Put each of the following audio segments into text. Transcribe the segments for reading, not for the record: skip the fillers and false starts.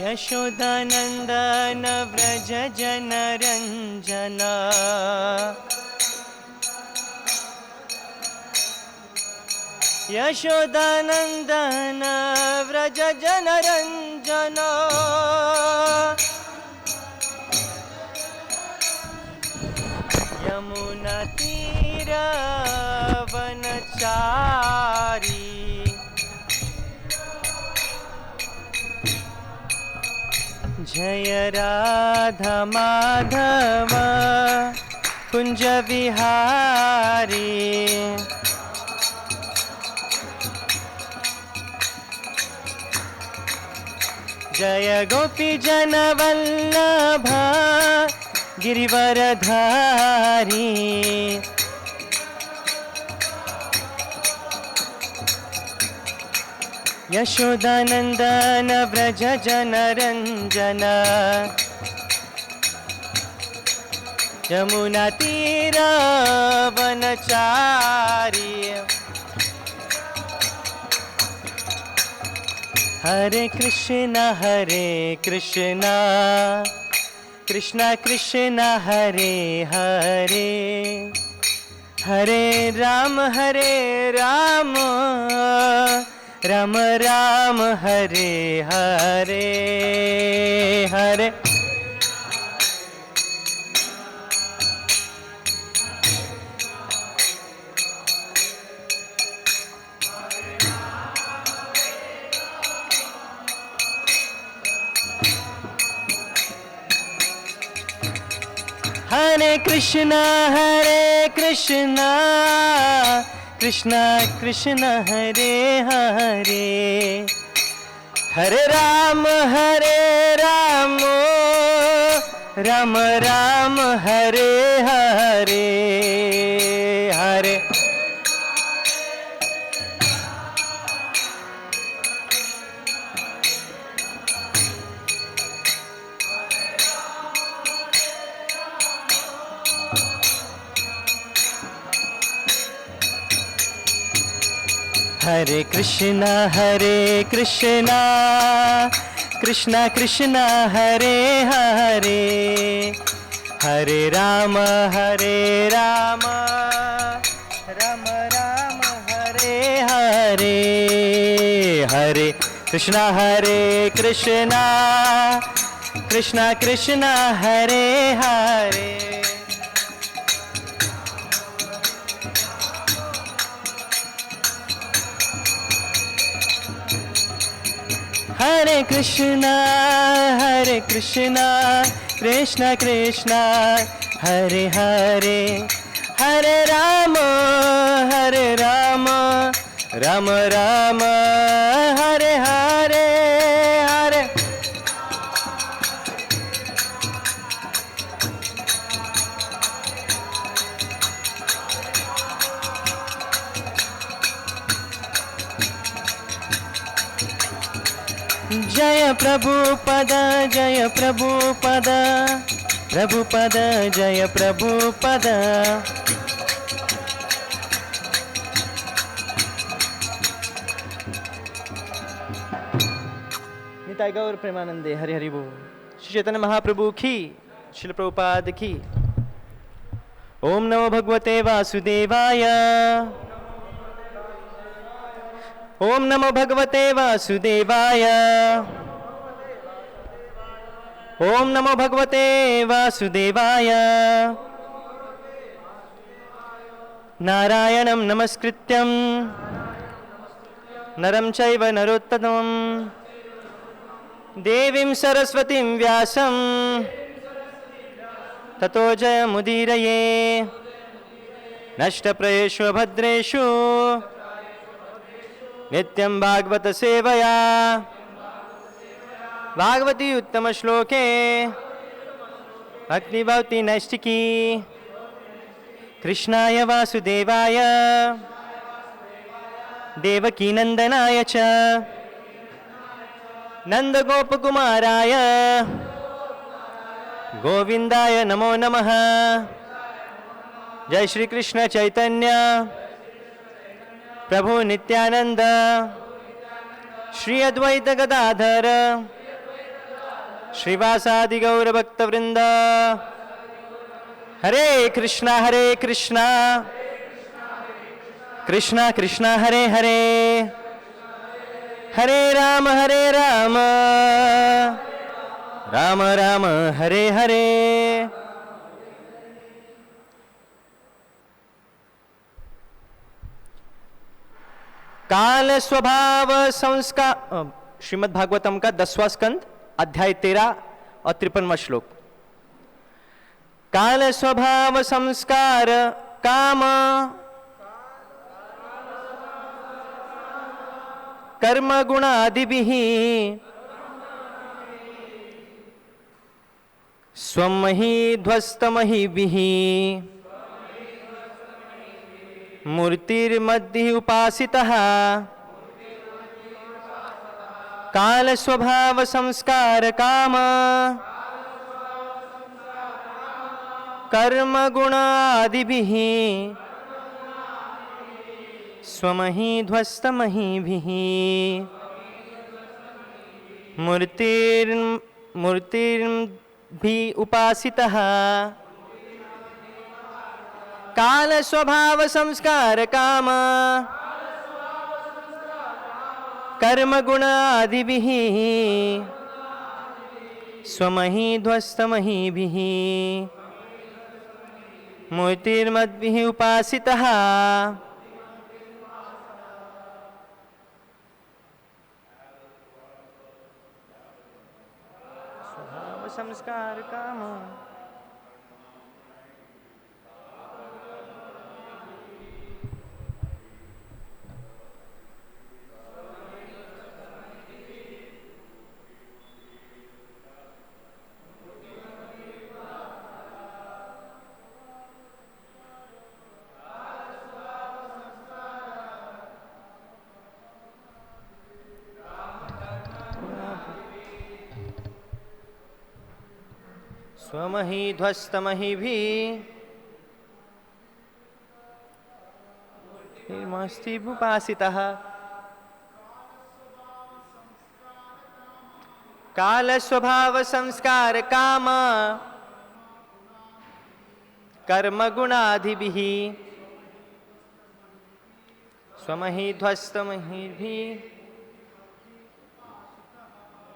यशोदानन्दन व्रज जनरञ्जना यशोदानन्दन व्रज जनरञ्जना यमुनातीरवनचारी जय राधा माधव कुंज विहारी जय गोपी जन वल्लभ गिरिवरधारी यशोदानन्दन व्रज जनरञ्जना यमुनातीरवनचारी हरे कृष्ण कृष्ण कृष्ण हरे हरे हरे राम राम राम हरे हरे हरे हरे कृष्ण कृष्ण कृष्ण हरे हरे हरे राम राम राम हरे हरे हरे हरे कृष्ण कृष्ण कृष्ण हरे हरे हरे राम राम राम हरे हरे हरे कृष्ण कृष्ण कृष्ण हरे हरे हरे कृष्ण कृष्ण कृष्ण हरे हरे हरे राम राम राम हरे हरे हरे जय प्रभुपद प्रभुपद जय प्रभुपद निताय गौर प्रेमानंदे हरि हरि बोल। श्री चैतन्य महाप्रभु की, श्रील प्रभुपाद की। ओम नमो भगवते वासुदेवाय। ओम नमो भगवते वासुदेवाय। ओम नमो भगवते वासुदेवाय। नारायणं नमस्कृत्यं नरं चैव नरोत्तमं देवीं सरस्वतीं व्यासं ततो जयमुदीरये। नष्टप्रायेषु भद्रेषु नित्यं भागवत सेवया भागवती उत्तम श्लोके भक्ति भवति नैष्टिकी। कृष्णाय वासुदेवाय देवकी नंदनाय च नंदगोपकुमाराय गोविंदाय नमो नमः। जय श्री कृष्ण चैतन्य प्रभु नित्यानंद श्री अद्वैत गदाधर श्रीवासादि गौर भक्त वृंद। हरे कृष्णा कृष्णा कृष्णा हरे हरे, हरे राम राम राम हरे हरे। काल स्वभाव संस्कार, श्रीमद् भागवतम का 10वां स्कंद, अध्याय 13 और 53वां श्लोक। काल स्वभाव संस्कार काम कर्म गुणादिभिः स्वमहि ध्वस्तमहिभिः मूर्तिर्मध्ये उपासितः। काल स्वभाव संस्कार काम कर्म गुणादिभिः स्वमहि ध्वस्तमहिभिः मूर्तिर्भी उपासितः। काल स्वभाव संस्कार काम कर्म गुणादिभिः स्वमहि ध्वस्तमहिभिः मूर्तिर्मद्भिः उपासितः। स्वभाव संस्कार काम स्वमहि ध्वस्तमहिभिः उपासितः। काल स्वभाव संस्कार काम कर्म गुणादिभिः स्वमहि ध्वस्तमहिभिः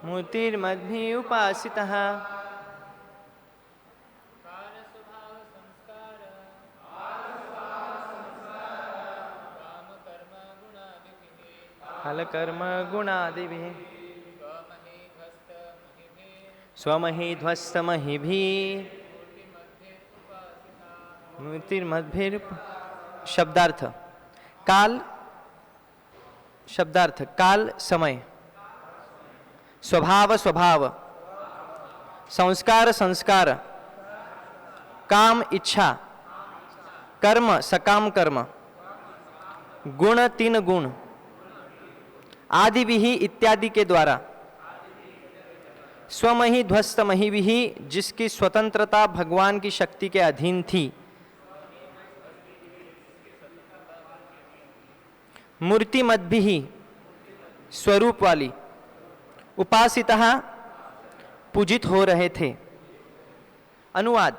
मूर्तिर्मद्भिः उपासितः। काल कर्म गुणादिभिः स्वमहि ध्वस्तमहिभिः मूर्तिर्मद्भिः। शब्दार्थ काल, शब्दार्थ काल समय, स्वभाव स्वभाव, संस्कार संस्कार, काम इच्छा, कर्म सकाम कर्म, गुण 3 गुण, आदिभिः इत्यादि के द्वारा, स्वमहि ध्वस्तमहिभिः जिसकी स्वतंत्रता भगवान की शक्ति के अधीन थी, मूर्तिमद्भिः स्वरूप वाली, उपासितः पूजित हो रहे थे। अनुवाद।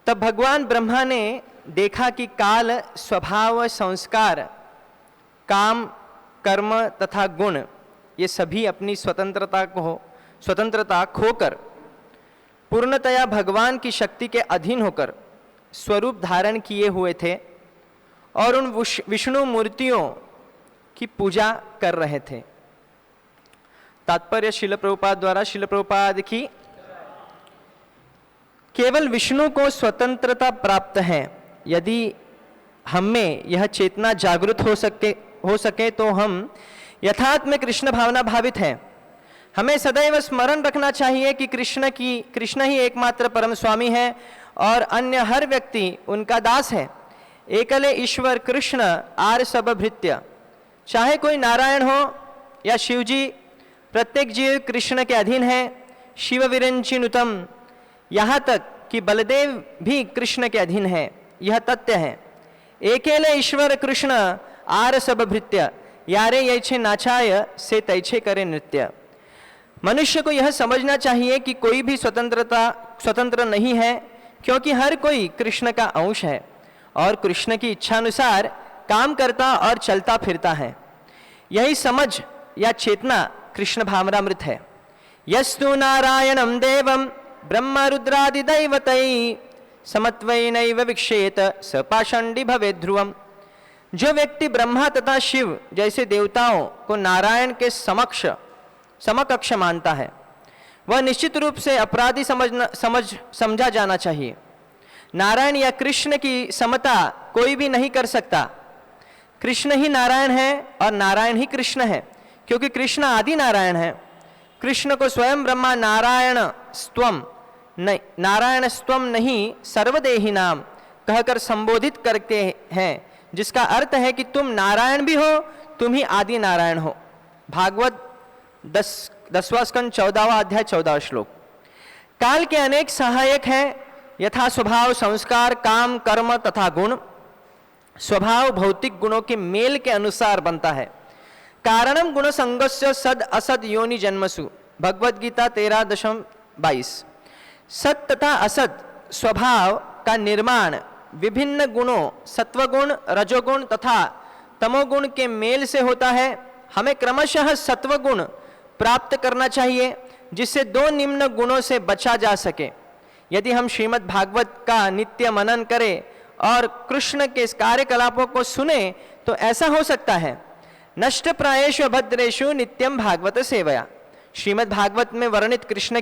तब भगवान ब्रह्मा ने देखा कि काल स्वभाव संस्कार काम कर्म तथा गुण ये सभी अपनी स्वतंत्रता खोकर पूर्णतया भगवान की शक्ति के अधीन होकर स्वरूप धारण किए हुए थे और उन विष्णु मूर्तियों की पूजा कर रहे थे। तात्पर्य शिल प्रभुपाद द्वारा। शिल प्रभुपाद की केवल विष्णु को स्वतंत्रता प्राप्त है। यदि हम में यह चेतना जागृत हो सके तो हम यथार्थ में कृष्ण भावना भावित हैं। हमें सदैव स्मरण रखना चाहिए कि कृष्ण ही एकमात्र परम स्वामी है और अन्य हर व्यक्ति उनका दास है। एकले ईश्वर कृष्ण आर सब भृत्य। चाहे कोई नारायण हो या शिवजी, प्रत्येक जीव कृष्ण के अधीन है। शिव विरंचिनुतम, यहाँ तक कि बलदेव भी कृष्ण के अधीन है। यह तथ्य है। एकेले ईश्वर कृष्ण आर सब भृत्य, यारे यैछे नाचाय से तैछे करे नृत्य। मनुष्य को यह समझना चाहिए कि कोई भी स्वतंत्र नहीं है, क्योंकि हर कोई कृष्ण का अंश है और कृष्ण की इच्छा अनुसार काम करता और चलता फिरता है। यही समझ या चेतना कृष्ण भावनामृत है। यस्तु नारायणं देवं ब्रह्म रुद्रादिदैवतैः समत्वैनैव विक्षेत स पाषण्डी भवेत् ध्रुवम्। जो व्यक्ति ब्रह्मा तथा शिव जैसे देवताओं को नारायण के समकक्ष मानता है, वह निश्चित रूप से अपराधी समझा जाना चाहिए। नारायण या कृष्ण की समता कोई भी नहीं कर सकता। कृष्ण ही नारायण है और नारायण ही कृष्ण है, क्योंकि कृष्ण आदि नारायण है। कृष्ण को स्वयं ब्रह्मा नारायण स्वम नहीं सर्वदेही नाम कहकर संबोधित करते हैं, जिसका अर्थ है कि तुम नारायण भी हो, तुम ही आदि नारायण हो। भागवत 10वां स्कंद 14वां अध्याय 14वां श्लोक। काल के अनेक सहायक हैं, यथा स्वभाव, संस्कार, काम, कर्म तथा गुण। स्वभाव भौतिक गुणों के मेल के अनुसार बनता है। कारणम गुण संगस्य सद असद योनि जन्मसु, भगवद गीता 13:22। सत तथा असत स्वभाव का निर्माण विभिन्न गुणों सत्वगुण, रजोगुण तथा तमोगुण के मेल से होता है। हमें क्रमशः सत्वगुण प्राप्त करना चाहिए, जिससे दो निम्न गुणों से बचा जा सके। यदि हम श्रीमद् भागवत का नित्य मनन करें और कृष्ण के कार्यकलापों को सुने तो ऐसा हो सकता है। नष्ट प्रायेषु भद्रेषु नित्यम भागवत सेवया। श्रीमद् भागवत में वर्णित कृष्ण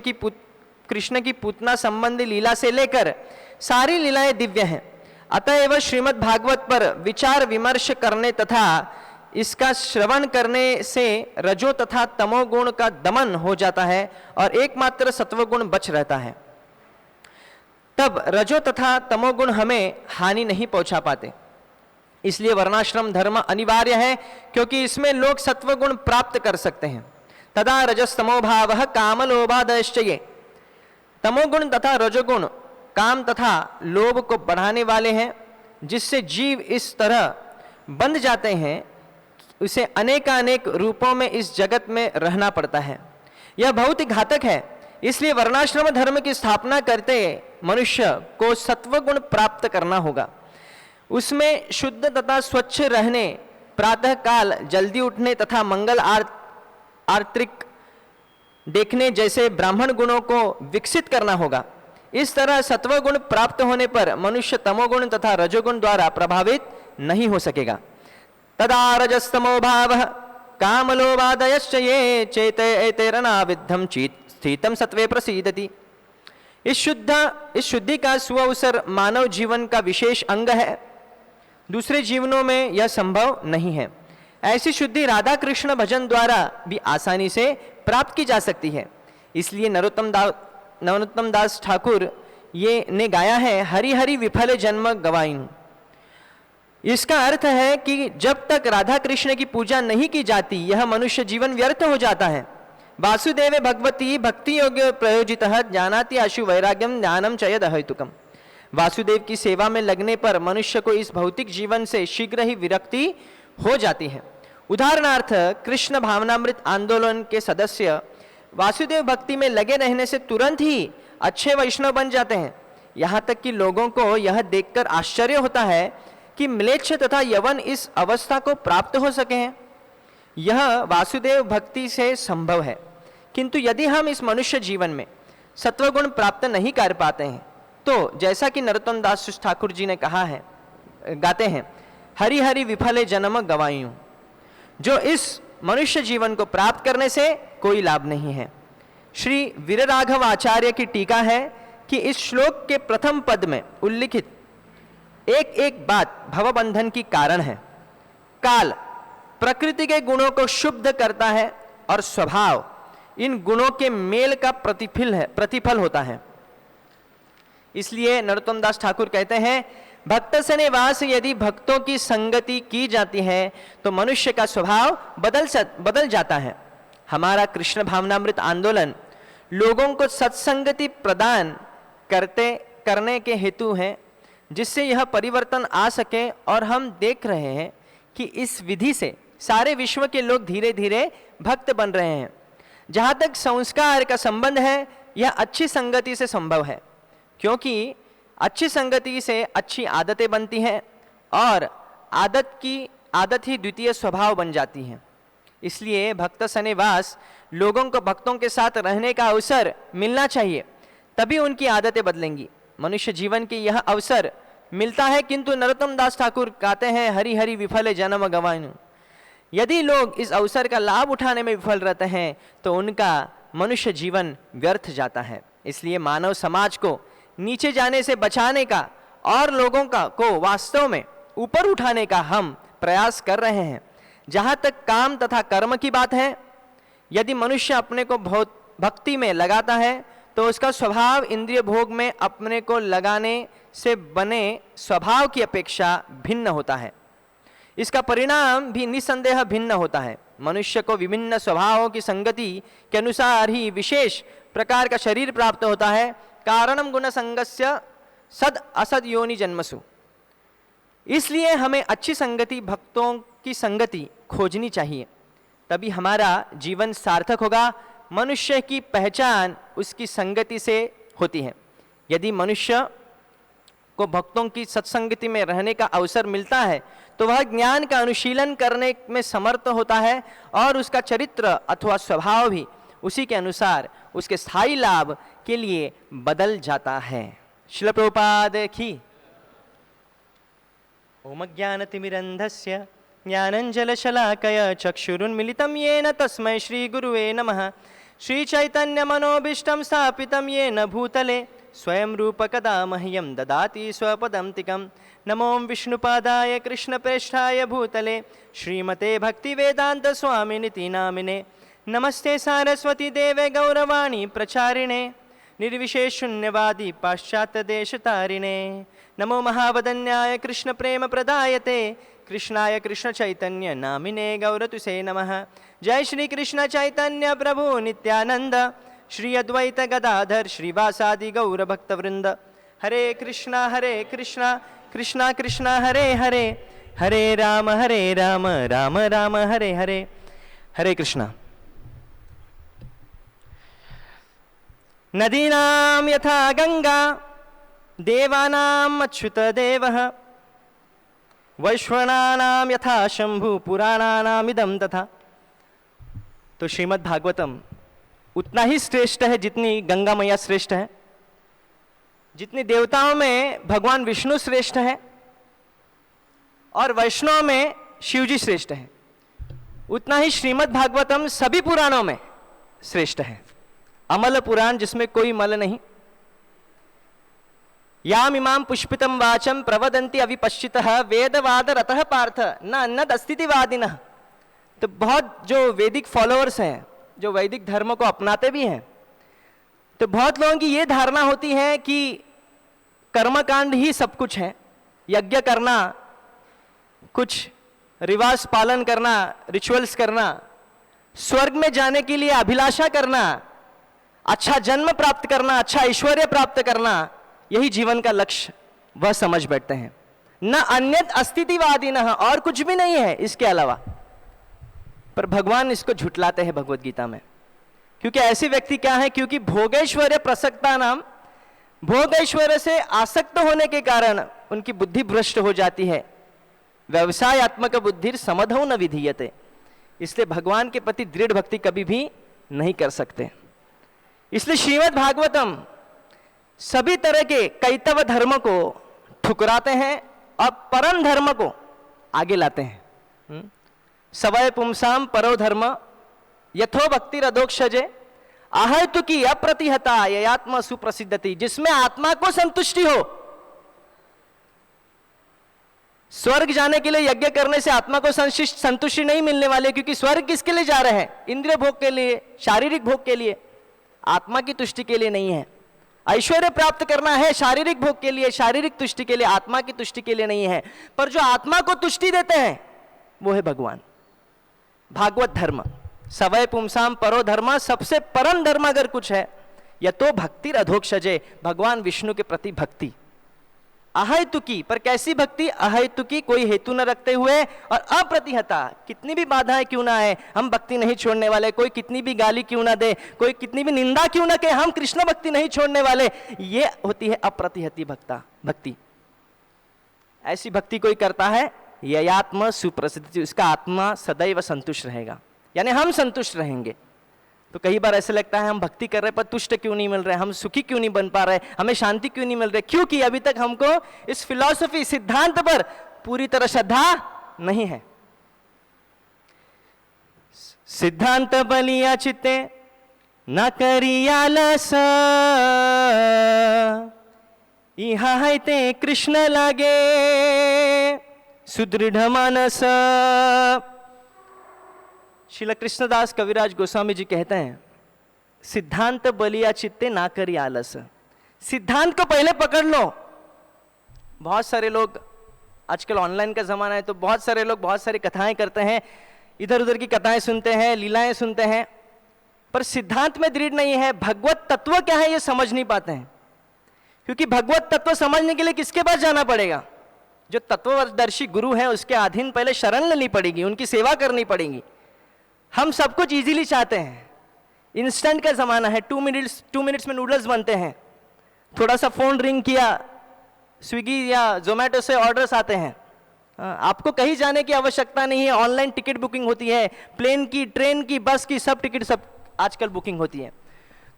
की पूतना संबंधी लीला से लेकर सारी लीलाएं दिव्य हैं। अतएव श्रीमद् भागवत पर विचार विमर्श करने तथा इसका श्रवण करने से रजो तथा तमोगुण का दमन हो जाता है और एकमात्र सत्वगुण बच रहता है। तब रजो तथा तमोगुण हमें हानि नहीं पहुंचा पाते। इसलिए वर्णाश्रम धर्म अनिवार्य है, क्योंकि इसमें लोग सत्वगुण प्राप्त कर सकते हैं। तदा रजस्तमो भावः कामलोभादश्च ये। तमोगुण तथा रजोगुण काम तथा लोभ को बढ़ाने वाले हैं, जिससे जीव इस तरह बंध जाते हैं, उसे अनेकानेक रूपों में इस जगत में रहना पड़ता है। यह बहुत ही घातक है। इसलिए वर्णाश्रम धर्म की स्थापना करते मनुष्य को सत्वगुण प्राप्त करना होगा। उसमें शुद्ध तथा स्वच्छ रहने, प्रातः काल जल्दी उठने तथा मंगल आर्तिक देखने जैसे ब्राह्मण गुणों को विकसित करना होगा। इस तरह सत्वगुण प्राप्त होने पर मनुष्य तमोगुण तथा रजोगुण द्वारा प्रभावित नहीं हो सकेगा। तदा रजस्तमो भावः कामलोभादयश्च ये चेतेरनाविद्धं स्थितं सत्वे प्रसीदति। इस शुद्धि का सुअवसर मानव जीवन का विशेष अंग है। दूसरे जीवनों में यह संभव नहीं है। ऐसी शुद्धि राधा कृष्ण भजन द्वारा भी आसानी से प्राप्त की जा सकती है। इसलिए नरोत्तम दास ठाकुर ने गाया है, हरि हरि विफल जन्म गवाईनु। इसका अर्थ है कि जब तक राधा कृष्ण की पूजा नहीं की जाती, यह मनुष्य जीवन व्यर्थ हो जाता है। वासुदेवे भगवती भक्ति योग्य प्रयोजितः जानाति आशु वैराग्यम ज्ञानम चयद अहेतुकम। वासुदेव की सेवा में लगने पर मनुष्य को इस भौतिक जीवन से शीघ्र ही विरक्ति हो जाती है। उदाहरणार्थ, कृष्ण भावनामृत आंदोलन के सदस्य वासुदेव भक्ति में लगे रहने से तुरंत ही अच्छे वैष्णव बन जाते हैं। यहाँ तक कि लोगों को यह देखकर आश्चर्य होता है कि म्लेच्छ तथा यवन इस अवस्था को प्राप्त हो सके हैं। यह वासुदेव भक्ति से संभव है। किंतु यदि हम इस मनुष्य जीवन में सत्वगुण प्राप्त नहीं कर पाते हैं, तो जैसा कि नरोत्तम दास ठाकुर जी ने कहा है, गाते हैं, हरि हरि विफले जन्म गवायूं। जो इस मनुष्य जीवन को प्राप्त करने से कोई लाभ नहीं है। श्री वीरराघव आचार्य की टीका है कि इस श्लोक के प्रथम पद में उल्लिखित एक एक बात भवबंधन की कारण है। काल प्रकृति के गुणों को शुद्ध करता है और स्वभाव इन गुणों के मेल का प्रतिफल होता है। इसलिए नरोत्तम दास ठाकुर कहते हैं, भक्त से निवास यदि भक्तों की संगति की जाती है तो मनुष्य का स्वभाव बदल जाता है। हमारा कृष्ण भावनामृत आंदोलन लोगों को सत्संगति प्रदान करने के हेतु है, जिससे यह परिवर्तन आ सके। और हम देख रहे हैं कि इस विधि से सारे विश्व के लोग धीरे धीरे भक्त बन रहे हैं। जहाँ तक संस्कार का संबंध है, यह अच्छी संगति से संभव है, क्योंकि अच्छी संगति से अच्छी आदतें बनती हैं और आदत ही द्वितीय स्वभाव बन जाती है। इसलिए भक्त सन्निवास, लोगों को भक्तों के साथ रहने का अवसर मिलना चाहिए, तभी उनकी आदतें बदलेंगी। मनुष्य जीवन के यह अवसर मिलता है, किंतु नरोत्तम दास ठाकुर कहते हैं, हरि हरि विफले जन्म गवानु। यदि लोग इस अवसर का लाभ उठाने में विफल रहते हैं तो उनका मनुष्य जीवन व्यर्थ जाता है। इसलिए मानव समाज को नीचे जाने से बचाने का और लोगों को वास्तव में ऊपर उठाने का हम प्रयास कर रहे हैं। जहाँ तक काम तथा कर्म की बात है, यदि मनुष्य अपने को भक्ति में लगाता है तो उसका स्वभाव इंद्रिय भोग में अपने को लगाने से बने स्वभाव की अपेक्षा भिन्न होता है। इसका परिणाम भी निसंदेह भिन्न होता है। मनुष्य को विभिन्न स्वभावों की संगति के अनुसार ही विशेष प्रकार का शरीर प्राप्त होता है। कारणम गुण संगस्य सद असद योनि जन्मसु। इसलिए हमें अच्छी संगति, भक्तों की संगति खोजनी चाहिए, तभी हमारा जीवन सार्थक होगा। मनुष्य की पहचान उसकी संगति से होती है। यदि मनुष्य को भक्तों की सत्संगति में रहने का अवसर मिलता है तो वह ज्ञान का अनुशीलन करने में समर्थ होता है और उसका चरित्र अथवा स्वभाव भी उसी के अनुसार उसके स्थायी लाभ के लिए बदल जाता है। श्रील प्रभुपाद की। ओम ज्ञानतिमिरन्धस्य ज्ञानञ्जनशलाकया चक्षुरुन्मिलितं येन तस्मै श्रीगुरुवे नमः। श्रीचैतन्यमनोभीष्टं स्थापितं येन भूतले स्वयं रूप कदा मह्यं ददाति स्वपदन्तिकं। नमो विष्णुपादाय कृष्णप्रेष्ठाय भूतले श्रीमते भक्तिवेदान्तस्वामिनिति नामिने। नमस्ते सारस्वती देवे गौरवाणी प्रचारिणे निर्विशेष शून्यवादी पाश्चात्यदेशतारिणे। नमो महावदन्याय कृष्ण प्रेम प्रदायते कृष्णाय कृष्ण चैतन्य नामिने गौरतुसे नमः। जय श्री कृष्ण चैतन्य प्रभु नित्यानंद श्री अद्वैत गदाधर श्रीवासादि गौर भक्तवृंद। हरे कृष्णा कृष्णा कृष्णा हरे हरे, हरे राम राम राम हरे हरे। हरे कृष्णा। नदीनां यथा गंगा देवानां अच्युत देवः, वैश्वानां यथा शंभु पुराणानां इदं तथा। तो श्रीमद् भागवतम उतना ही श्रेष्ठ है जितनी गंगा मैया श्रेष्ठ है, जितनी देवताओं में भगवान विष्णु श्रेष्ठ है और वैष्णव में शिवजी श्रेष्ठ है, उतना ही श्रीमद् भागवतम सभी पुराणों में श्रेष्ठ है। अमल पुराण जिसमें कोई मल नहीं। याम इमाम पुष्पितम वाचम प्रवदंती अविपश्चितः वेदवाद रतः पार्थ न अन्नदस्तितिवादिनः। तो बहुत जो वैदिक फॉलोअर्स हैं, जो वैदिक धर्म को अपनाते भी हैं, तो बहुत लोगों की ये धारणा होती है कि कर्मकांड ही सब कुछ है। यज्ञ करना, कुछ रिवाज पालन करना, रिचुअल्स करना, स्वर्ग में जाने के लिए अभिलाषा करना, अच्छा जन्म प्राप्त करना, अच्छा ऐश्वर्य प्राप्त करना, यही जीवन का लक्ष्य वह समझ बैठते हैं। न अन्यत अस्तित्ववादी न, और कुछ भी नहीं है इसके अलावा। पर भगवान इसको झुटलाते हैं भगवत गीता में, क्योंकि ऐसे व्यक्ति क्या है, क्योंकि भोगैश्वर्य प्रसक्ता नाम, भोग ऐश्वर्य से आसक्त होने के कारण उनकी बुद्धि भ्रष्ट हो जाती है। व्यवसायत्मक बुद्धि समधौ न विधीयते। इसलिए भगवान के प्रति दृढ़ भक्ति कभी भी नहीं कर सकते। इसलिए श्रीमद् भागवतम सभी तरह के कैतव धर्म को ठुकराते हैं और परम धर्म को आगे लाते हैं। सवय पुंसाम परो धर्म यथो भक्ति रदोक्षजे आहतु की अप्रतिहता ययात्मा सुप्रसिद्धति। जिसमें आत्मा को संतुष्टि हो। स्वर्ग जाने के लिए यज्ञ करने से आत्मा को संतुष्टि नहीं मिलने वाली, क्योंकि स्वर्ग किसके लिए जा रहे हैं? इंद्रिय भोग के लिए, शारीरिक भोग के लिए, आत्मा की तुष्टि के लिए नहीं है। ऐश्वर्य प्राप्त करना है शारीरिक भोग के लिए, शारीरिक तुष्टि के लिए, आत्मा की तुष्टि के लिए नहीं है। पर जो आत्मा को तुष्टि देते हैं वो है भगवान। भागवत धर्म सवय पुंसाम परो धर्म, सबसे परम धर्म अगर कुछ है या तो भक्ति अधोक्षजे, भगवान विष्णु के प्रति भक्ति। अहेतुकी, पर कैसी भक्ति? अहेतुकी, कोई हेतु न रखते हुए, और अप्रतिहता, कितनी भी बाधाएं क्यों ना आए हम भक्ति नहीं छोड़ने वाले, कोई कितनी भी गाली क्यों ना दे, कोई कितनी भी निंदा क्यों ना कहे, हम कृष्ण भक्ति नहीं छोड़ने वाले। ये होती है अप्रतिहती भक्ति। ऐसी भक्ति कोई करता है, ययात्म सुप्रसिद्ध, उसका आत्मा सदैव संतुष्ट रहेगा, यानी हम संतुष्ट रहेंगे। तो कई बार ऐसे लगता है हम भक्ति कर रहे पर तुष्ट क्यों नहीं मिल रहे, हम सुखी क्यों नहीं बन पा रहे, हमें शांति क्यों नहीं मिल रही? क्योंकि अभी तक हमको इस फिलॉसफी, सिद्धांत पर पूरी तरह श्रद्धा नहीं है। सिद्धांत बलिया चित्ते न करिया लस, इहा है ते कृष्ण लागे सुदृढ़ मानस। श्रील कृष्णदास कविराज गोस्वामी जी कहते हैं, सिद्धांत बलिया चित्ते ना करी आलस। सिद्धांत को पहले पकड़ लो। बहुत सारे लोग, आजकल ऑनलाइन का जमाना है तो बहुत सारे लोग बहुत सारी कथाएं करते हैं, इधर उधर की कथाएं सुनते हैं, लीलाएं सुनते हैं, पर सिद्धांत में दृढ़ नहीं है। भगवत तत्व क्या है ये समझ नहीं पाते हैं, क्योंकि भगवत तत्व समझने के लिए किसके पास जाना पड़ेगा? जो तत्वदर्शी गुरु है उसके अधीन पहले शरण लेनी पड़ेगी, उनकी सेवा करनी पड़ेगी। हम सब कुछ इजीली चाहते हैं, इंस्टेंट का जमाना है, 2 मिनट्स में नूडल्स बनते हैं, थोड़ा सा फोन रिंग किया, स्विगी या जोमेटो से ऑर्डर्स आते हैं, आपको कहीं जाने की आवश्यकता नहीं है, ऑनलाइन टिकट बुकिंग होती है, प्लेन की, ट्रेन की, बस की, सब टिकट सब आजकल बुकिंग होती है।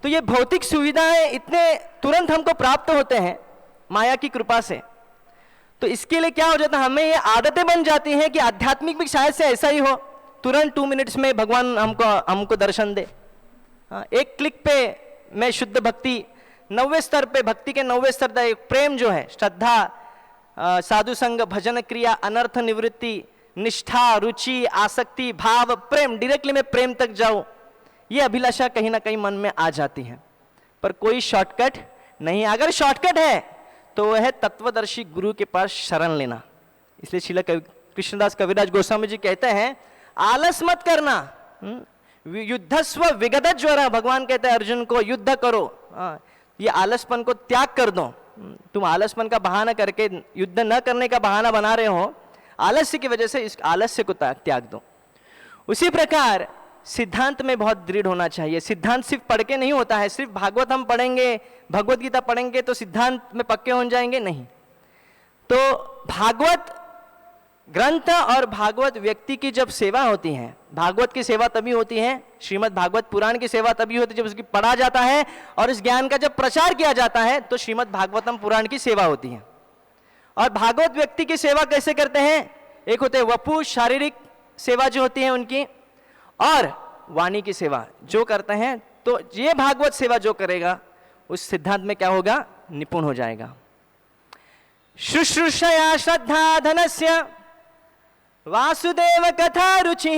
तो ये भौतिक सुविधाएं इतने तुरंत हमको प्राप्त होते हैं माया की कृपा से। तो इसके लिए क्या हो जाता है, हमें ये आदतें बन जाती हैं कि आध्यात्मिक भी शायद से ऐसा ही हो, तुरंत 2 मिनट्स में भगवान हमको दर्शन दे। एक क्लिक पे मैं शुद्ध भक्ति 90वें स्तर पे, भक्ति के 90वें स्तर तक प्रेम जो है, श्रद्धा, साधु संग, भजन क्रिया, अनर्थ निवृत्ति, निष्ठा, रुचि, आसक्ति, भाव, प्रेम, डायरेक्टली मैं प्रेम तक जाऊं, ये अभिलाषा कहीं ना कहीं मन में आ जाती है। पर कोई शॉर्टकट नहीं। अगर शॉर्टकट है तो वह है तत्वदर्शी गुरु के पास शरण लेना। इसलिए श्रील कृष्णदास कविराज गोस्वामी जी कहते हैं, आलस मत करना, युद्धस्व विगत ज्वर। भगवान कहते हैं अर्जुन को, युद्ध करो, ये आलसपन को त्याग कर दो। तुम आलसपन का बहाना करके युद्ध न करने का बहाना बना रहे हो, आलस्य की वजह से इस आलस्य को त्याग दो। उसी प्रकार सिद्धांत में बहुत दृढ़ होना चाहिए। सिद्धांत सिर्फ पढ़ के नहीं होता है, सिर्फ भागवत हम पढ़ेंगे, भगवत गीता पढ़ेंगे तो सिद्धांत में पक्के हो जाएंगे, नहीं। तो भागवत ग्रंथ और भागवत व्यक्ति की जब सेवा होती है, भागवत की सेवा तभी होती है, श्रीमद् भागवत पुराण की सेवा तभी होती है जब उसकी पढ़ा जाता है, और इस ज्ञान का जब प्रचार किया जाता है तो श्रीमद् भागवतम पुराण की सेवा होती है। और भागवत व्यक्ति की सेवा कैसे करते हैं? एक होते हैं वपु, शारीरिक सेवा जो होती है उनकी, और वाणी की सेवा जो करते हैं। तो ये भागवत सेवा जो करेगा उस सिद्धांत में क्या होगा? निपुण हो जाएगा। शुश्रूषया श्रद्धा धनस्य वासुदेव कथा रुचि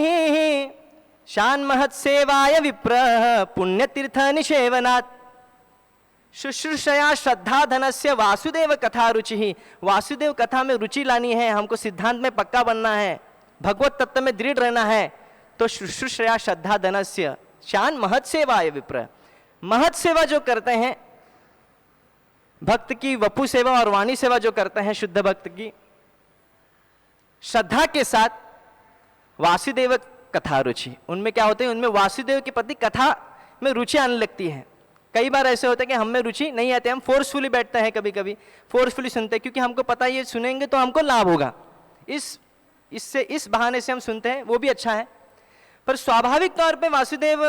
शान महत् सेवाय विप्र पुण्यतीर्थ निषेवनात्। शुश्रूषया श्रद्धा धनस्य वासुदेव कथा रुचि, वासुदेव कथा में रुचि लानी है, हमको सिद्धांत में पक्का बनना है, भगवत तत्व में दृढ़ रहना है। तो शुश्रूषया श्रद्धा धनस्य शान महत् सेवाय विप्र, महत् सेवा जो करते हैं भक्त की, वपु सेवा और वाणी सेवा जो करते हैं शुद्ध भक्त की, श्रद्धा के साथ वासुदेव कथा रुचि, उनमें क्या होते हैं? उनमें वासुदेव के प्रति कथा में रुचि आने लगती है। कई बार ऐसे होता है कि हम में रुचि नहीं आती, हम फोर्सफुली बैठते हैं, कभी कभी फोर्सफुली सुनते हैं, क्योंकि हमको पता है ये सुनेंगे तो हमको लाभ होगा, इस बहाने से हम सुनते हैं, वो भी अच्छा है। पर स्वाभाविक तौर पे वासुदेव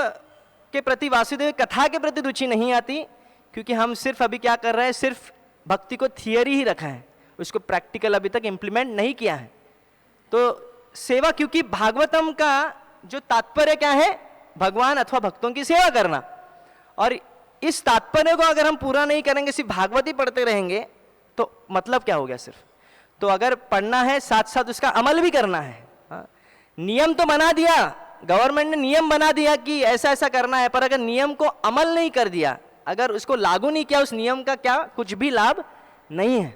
के प्रति, वासुदेव कथा के प्रति रुचि नहीं आती, क्योंकि हम सिर्फ अभी क्या कर रहे हैं? सिर्फ भक्ति को थियरी ही रखा है, उसको प्रैक्टिकल अभी तक इम्प्लीमेंट नहीं किया है। तो सेवा, क्योंकि भागवतम का जो तात्पर्य क्या है? भगवान अथवा भक्तों की सेवा करना। और इस तात्पर्य को अगर हम पूरा नहीं करेंगे, सिर्फ भागवत ही पढ़ते रहेंगे, तो मतलब क्या हो गया सिर्फ? तो अगर पढ़ना है साथ साथ उसका अमल भी करना है। नियम तो बना दिया, गवर्नमेंट ने नियम बना दिया कि ऐसा ऐसा करना है, पर अगर नियम को अमल नहीं कर दिया, अगर उसको लागू नहीं किया, उस नियम का क्या कुछ भी लाभ नहीं है।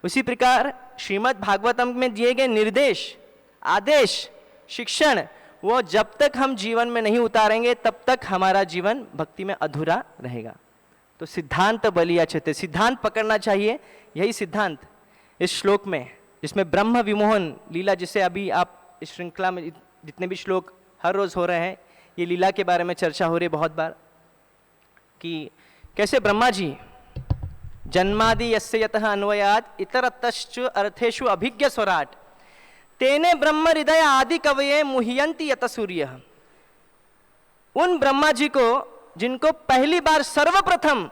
उसी प्रकार श्रीमद् भागवतम में दिए गए निर्देश, आदेश, शिक्षण, वो जब तक हम जीवन में नहीं उतारेंगे तब तक हमारा जीवन भक्ति में अधूरा रहेगा। तो सिद्धांत बलिया चित्ते, सिद्धांत पकड़ना चाहिए। यही सिद्धांत इस श्लोक में, जिसमें ब्रह्म विमोहन लीला, जिसे अभी आप इस श्रृंखला में जितने भी श्लोक हर रोज हो रहे हैं, ये लीला के बारे में चर्चा हो रही है बहुत बार, कि कैसे ब्रह्मा जी जन्मादि यस्य यतः अन्वयात् इतरतश्च अर्थेषु अभिज्ञ स्वराट तेने ब्रह्म हृदय आदि कवये मुह्यंति यत सूर्य। उन ब्रह्मा जी को जिनको पहली बार सर्वप्रथम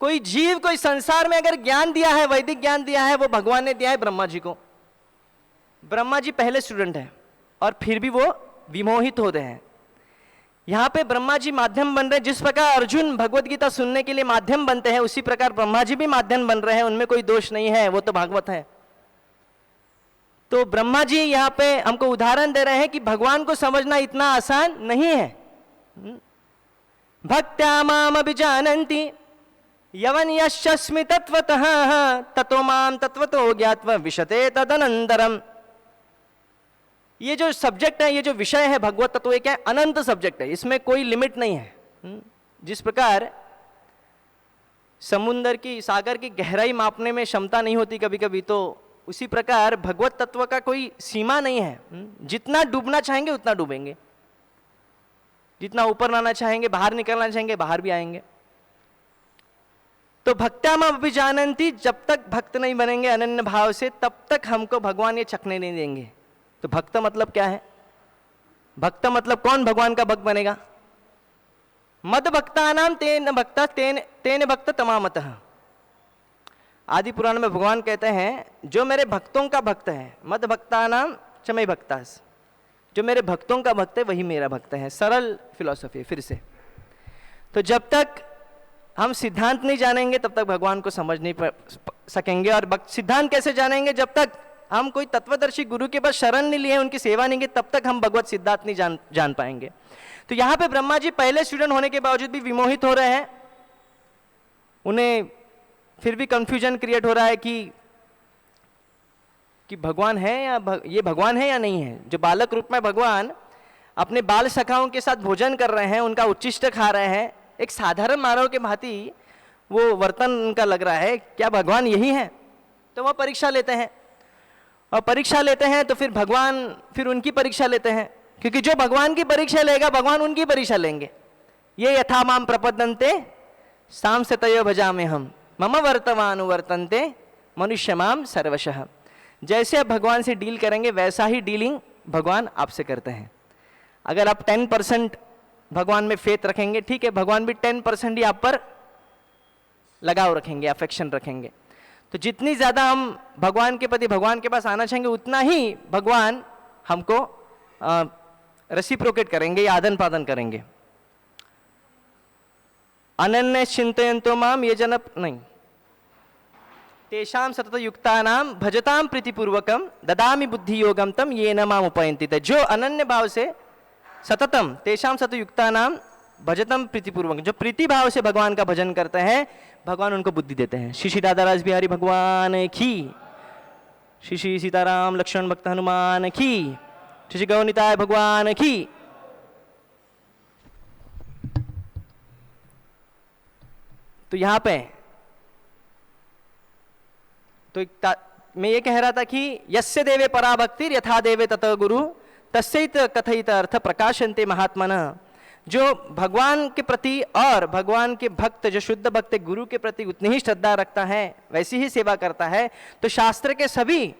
कोई जीव, कोई संसार में अगर ज्ञान दिया है, वैदिक ज्ञान दिया है, वो भगवान ने दिया है ब्रह्मा जी को। ब्रह्मा जी पहले स्टूडेंट हैं और फिर भी वो विमोहित होते हैं। यहां पे ब्रह्मा जी माध्यम बन रहे हैं। जिस प्रकार अर्जुन भगवत गीता सुनने के लिए माध्यम बनते हैं, उसी प्रकार ब्रह्मा जी भी माध्यम बन रहे हैं। उनमें कोई दोष नहीं है, वो तो भागवत है। तो ब्रह्मा जी यहाँ पे हमको उदाहरण दे रहे हैं कि भगवान को समझना इतना आसान नहीं है। भक्त्या माम अभिजानन्ति यवन यश्चस्मि तत्वतः ततो माम तत्वतो ज्ञात्वा विशते तदनंतरम। ये जो सब्जेक्ट है, ये जो विषय है भगवत तत्व, ये क्या है? अनंत सब्जेक्ट है, इसमें कोई लिमिट नहीं है। जिस प्रकार समुद्र की, सागर की गहराई मापने में क्षमता नहीं होती कभी कभी, तो उसी प्रकार भगवत तत्व का कोई सीमा नहीं है। जितना डूबना चाहेंगे उतना डूबेंगे, जितना ऊपर लाना चाहेंगे, बाहर निकलना चाहेंगे, बाहर भी आएंगे। तो भक्त्या माम अभिजानन्ति, जब तक भक्त नहीं बनेंगे अनन्य भाव से, तब तक हमको भगवान ये चखने नहीं देंगे। तो भक्त मतलब क्या है? भक्त मतलब कौन भगवान का भक्त बनेगा? मद भक्तानाम तेन भक्ता तेन भक्त तमामतः। आदि पुराण में भगवान कहते हैं, जो मेरे भक्तों का भक्त है, मद भक्तानाम च मयि भक्तास्, जो मेरे भक्तों का भक्त है वही मेरा भक्त है। सरल फिलॉसफी है। फिर से, तो जब तक हम सिद्धांत नहीं जानेंगे तब तक भगवान को समझ नहीं सकेंगे। और सिद्धांत कैसे जानेंगे? जब तक हम कोई तत्वदर्शी गुरु के पास शरण नहीं लिए, उनकी सेवा नहीं की, तब तक हम भगवत सिद्धांत नहीं जान पाएंगे। तो यहाँ पे ब्रह्मा जी पहले स्टूडेंट होने के बावजूद भी विमोहित हो रहे हैं। उन्हें फिर भी कंफ्यूजन क्रिएट हो रहा है कि भगवान है या ये भगवान है या नहीं है। जो बालक रूप में भगवान अपने बाल सखाओं के साथ भोजन कर रहे हैं, उनका उच्छिष्ट खा रहे हैं, एक साधारण मानव के भांति वो वर्तन उनका लग रहा है, क्या भगवान यही है? तो वह परीक्षा लेते हैं, और परीक्षा लेते हैं तो फिर भगवान फिर उनकी परीक्षा लेते हैं, क्योंकि जो भगवान की परीक्षा लेगा भगवान उनकी परीक्षा लेंगे। ये यथा माम प्रपद्यन्ते साम सतयो भजामे हम मम वर्तमानुवर्तन्ते मनुष्य माम सर्वशः। जैसे आप भगवान से डील करेंगे वैसा ही डीलिंग भगवान आपसे करते हैं। अगर आप 10% भगवान में फेथ रखेंगे, ठीक है, भगवान भी 10% ही आप पर लगाव रखेंगे, अफेक्शन रखेंगे। तो जितनी ज़्यादा हम भगवान के प्रति, भगवान के पास आना चाहेंगे, उतना ही भगवान हमको रेसिप्रोकेट करेंगे या आदान प्रदान करेंगे। अनन्य चिंतयन्तो माम ये जन नहीं तेषाम सतत युक्तानाम भजताम प्रीतिपूर्वकम ददामि बुद्धि योगम तम ये न माम उपयन्ति। जो अनन्य भाव से सततम तेषाम सतत युक्तानाम भजतम प्रीतिपूर्वक, जो प्रीति भाव से भगवान का भजन करते हैं, भगवान उनको बुद्धि देते हैं। श्री श्री दादाराज बिहारी भगवान की, श्री श्री सीताराम लक्ष्मण भक्त हनुमान की, श्री श्री गौनिताय भगवान की। तो यहाँ पे तो मैं ये कह रहा था कि यस्य देवे पराभक्तिर यथा देवे तत गुरु तस्यैत कथयित अर्थ प्रकाशन्ते महात्मनः। जो भगवान के प्रति और भगवान के भक्त, जो शुद्ध भक्त गुरु के प्रति उतनी ही श्रद्धा रखता है, वैसी ही सेवा करता है, तो शास्त्र के सभी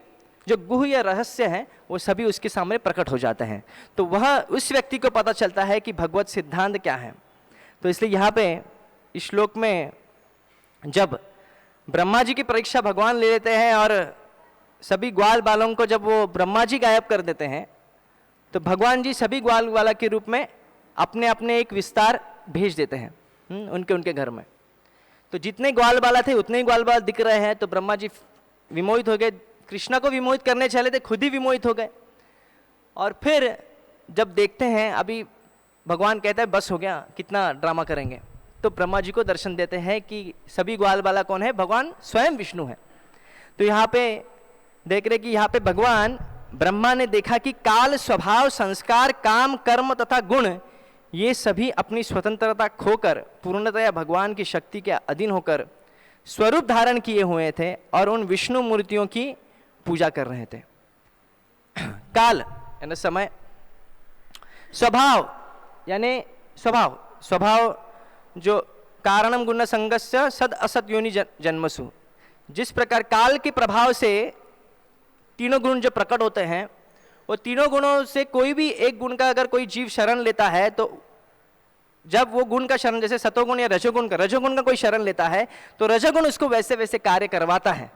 जो गुह्य रहस्य हैं वो सभी उसके सामने प्रकट हो जाते हैं। तो वह उस व्यक्ति को पता चलता है कि भगवत सिद्धांत क्या है। तो इसलिए यहाँ पे इस श्लोक में जब ब्रह्मा जी की परीक्षा भगवान ले लेते हैं और सभी ग्वाल बालों को जब वो ब्रह्मा जी गायब कर देते हैं, तो भगवान जी सभी ग्वाल बाला के रूप में अपने अपने एक विस्तार भेज देते हैं उनके घर में। तो जितने ग्वाल बाला थे उतने ही ग्वाल बाल दिख रहे हैं। तो ब्रह्मा जी विमोहित हो गए, कृष्णा को विमोहित करने चले थे, खुद ही विमोहित हो गए। और फिर जब देखते हैं, अभी भगवान कहता है बस हो गया, कितना ड्रामा करेंगे, तो ब्रह्मा जी को दर्शन देते हैं कि सभी ग्वाल बाला कौन है? भगवान स्वयं विष्णु है। तो यहाँ पे देख रहे कि यहाँ पे भगवान ब्रह्मा ने देखा कि काल, स्वभाव, संस्कार, काम, कर्म तथा गुण ये सभी अपनी स्वतंत्रता खोकर पूर्णतया भगवान की शक्ति के अधीन होकर स्वरूप धारण किए हुए थे और उन विष्णु मूर्तियों की पूजा कर रहे थे। काल यानी समय, स्वभाव यानी स्वभाव, स्वभाव जो कारणम गुण संगस्य सद असत योनि जन्मसु, जिस प्रकार काल के प्रभाव से तीनों गुण जो प्रकट होते हैं, वो तीनों गुणों से कोई भी एक गुण का अगर कोई जीव शरण लेता है तो जब वो गुण का शरण, जैसे सतोगुण या रजोगुण का कोई शरण लेता है तो रजोगुण उसको वैसे वैसे कार्य करवाता है।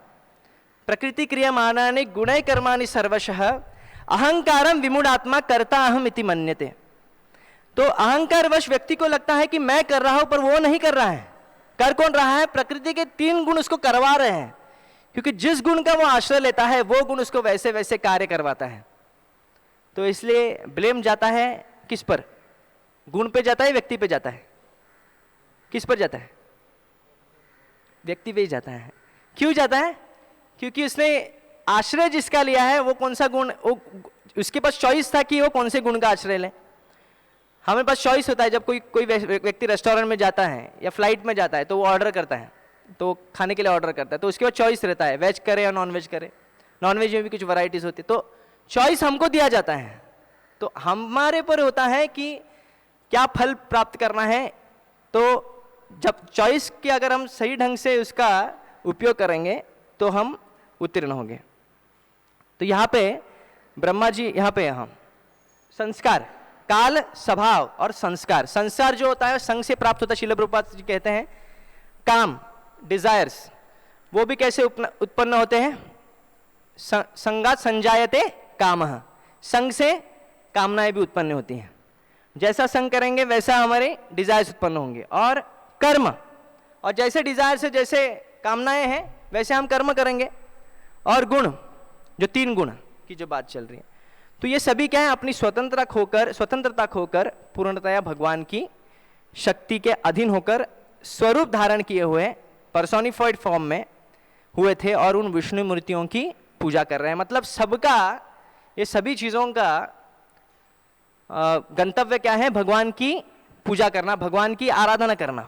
प्रकृति क्रियमाणानि गुणै कर्माणि सर्वशः अहंकारम विमूढ़ात्मा कर्ता अहम इति मन्यते। तो अहंकारवश व्यक्ति को लगता है कि मैं कर रहा हूं, पर वो नहीं कर रहा है। कर कौन रहा है? प्रकृति के तीन गुण उसको करवा रहे हैं, क्योंकि जिस गुण का वो आश्रय लेता है वो गुण उसको वैसे वैसे कार्य करवाता है। तो इसलिए ब्लेम जाता है किस पर? गुण पे जाता है, व्यक्ति पे जाता है? किस पर जाता है? व्यक्ति पे ही जाता है। क्यों जाता है? क्योंकि उसने आश्रय जिसका लिया है वो कौन सा गुण, उसके पास चॉइस था कि वो कौन से गुण का आश्रय ले। हमें पास चॉइस होता है जब कोई व्यक्ति रेस्टोरेंट में जाता है या फ्लाइट में जाता है तो वो ऑर्डर करता है, तो खाने के लिए ऑर्डर करता है, तो उसके बाद चॉइस रहता है वेज करे या नॉन वेज करे। नॉन वेज में भी कुछ वैरायटीज होती है, तो चॉइस हमको दिया जाता है। तो हमारे पर होता है कि क्या फल प्राप्त करना है। तो जब चॉइस की अगर हम सही ढंग से उसका उपयोग करेंगे तो हम उत्तीर्ण होंगे। तो यहाँ पे ब्रह्मा जी, यहाँ पे हम संस्कार, काल, स्वभाव और संस्कार। संस्कार जो होता है संग से प्राप्त होता है। श्रील प्रभुपाद जी कहते हैं काम, डिजायर्स, वो भी कैसे उत्पन्न होते हैं? संगात संजायते कामः, संग से कामनाएं भी उत्पन्न होती हैं। जैसा संग करेंगे वैसा हमारे डिजायर्स उत्पन्न होंगे। और कर्म, और जैसे डिजायर से जैसे कामनाएं हैं वैसे हम कर्म करेंगे। और गुण, जो तीन गुण की जो बात चल रही है, तो ये सभी क्या है? अपनी स्वतंत्रता खोकर पूर्णतया भगवान की शक्ति के अधीन होकर स्वरूप धारण किए हुए पर्सोनिफाइड फॉर्म में हुए थे और उन विष्णु मूर्तियों की पूजा कर रहे हैं। मतलब सबका, ये सभी चीजों का गंतव्य क्या है? भगवान की पूजा करना, भगवान की आराधना करना।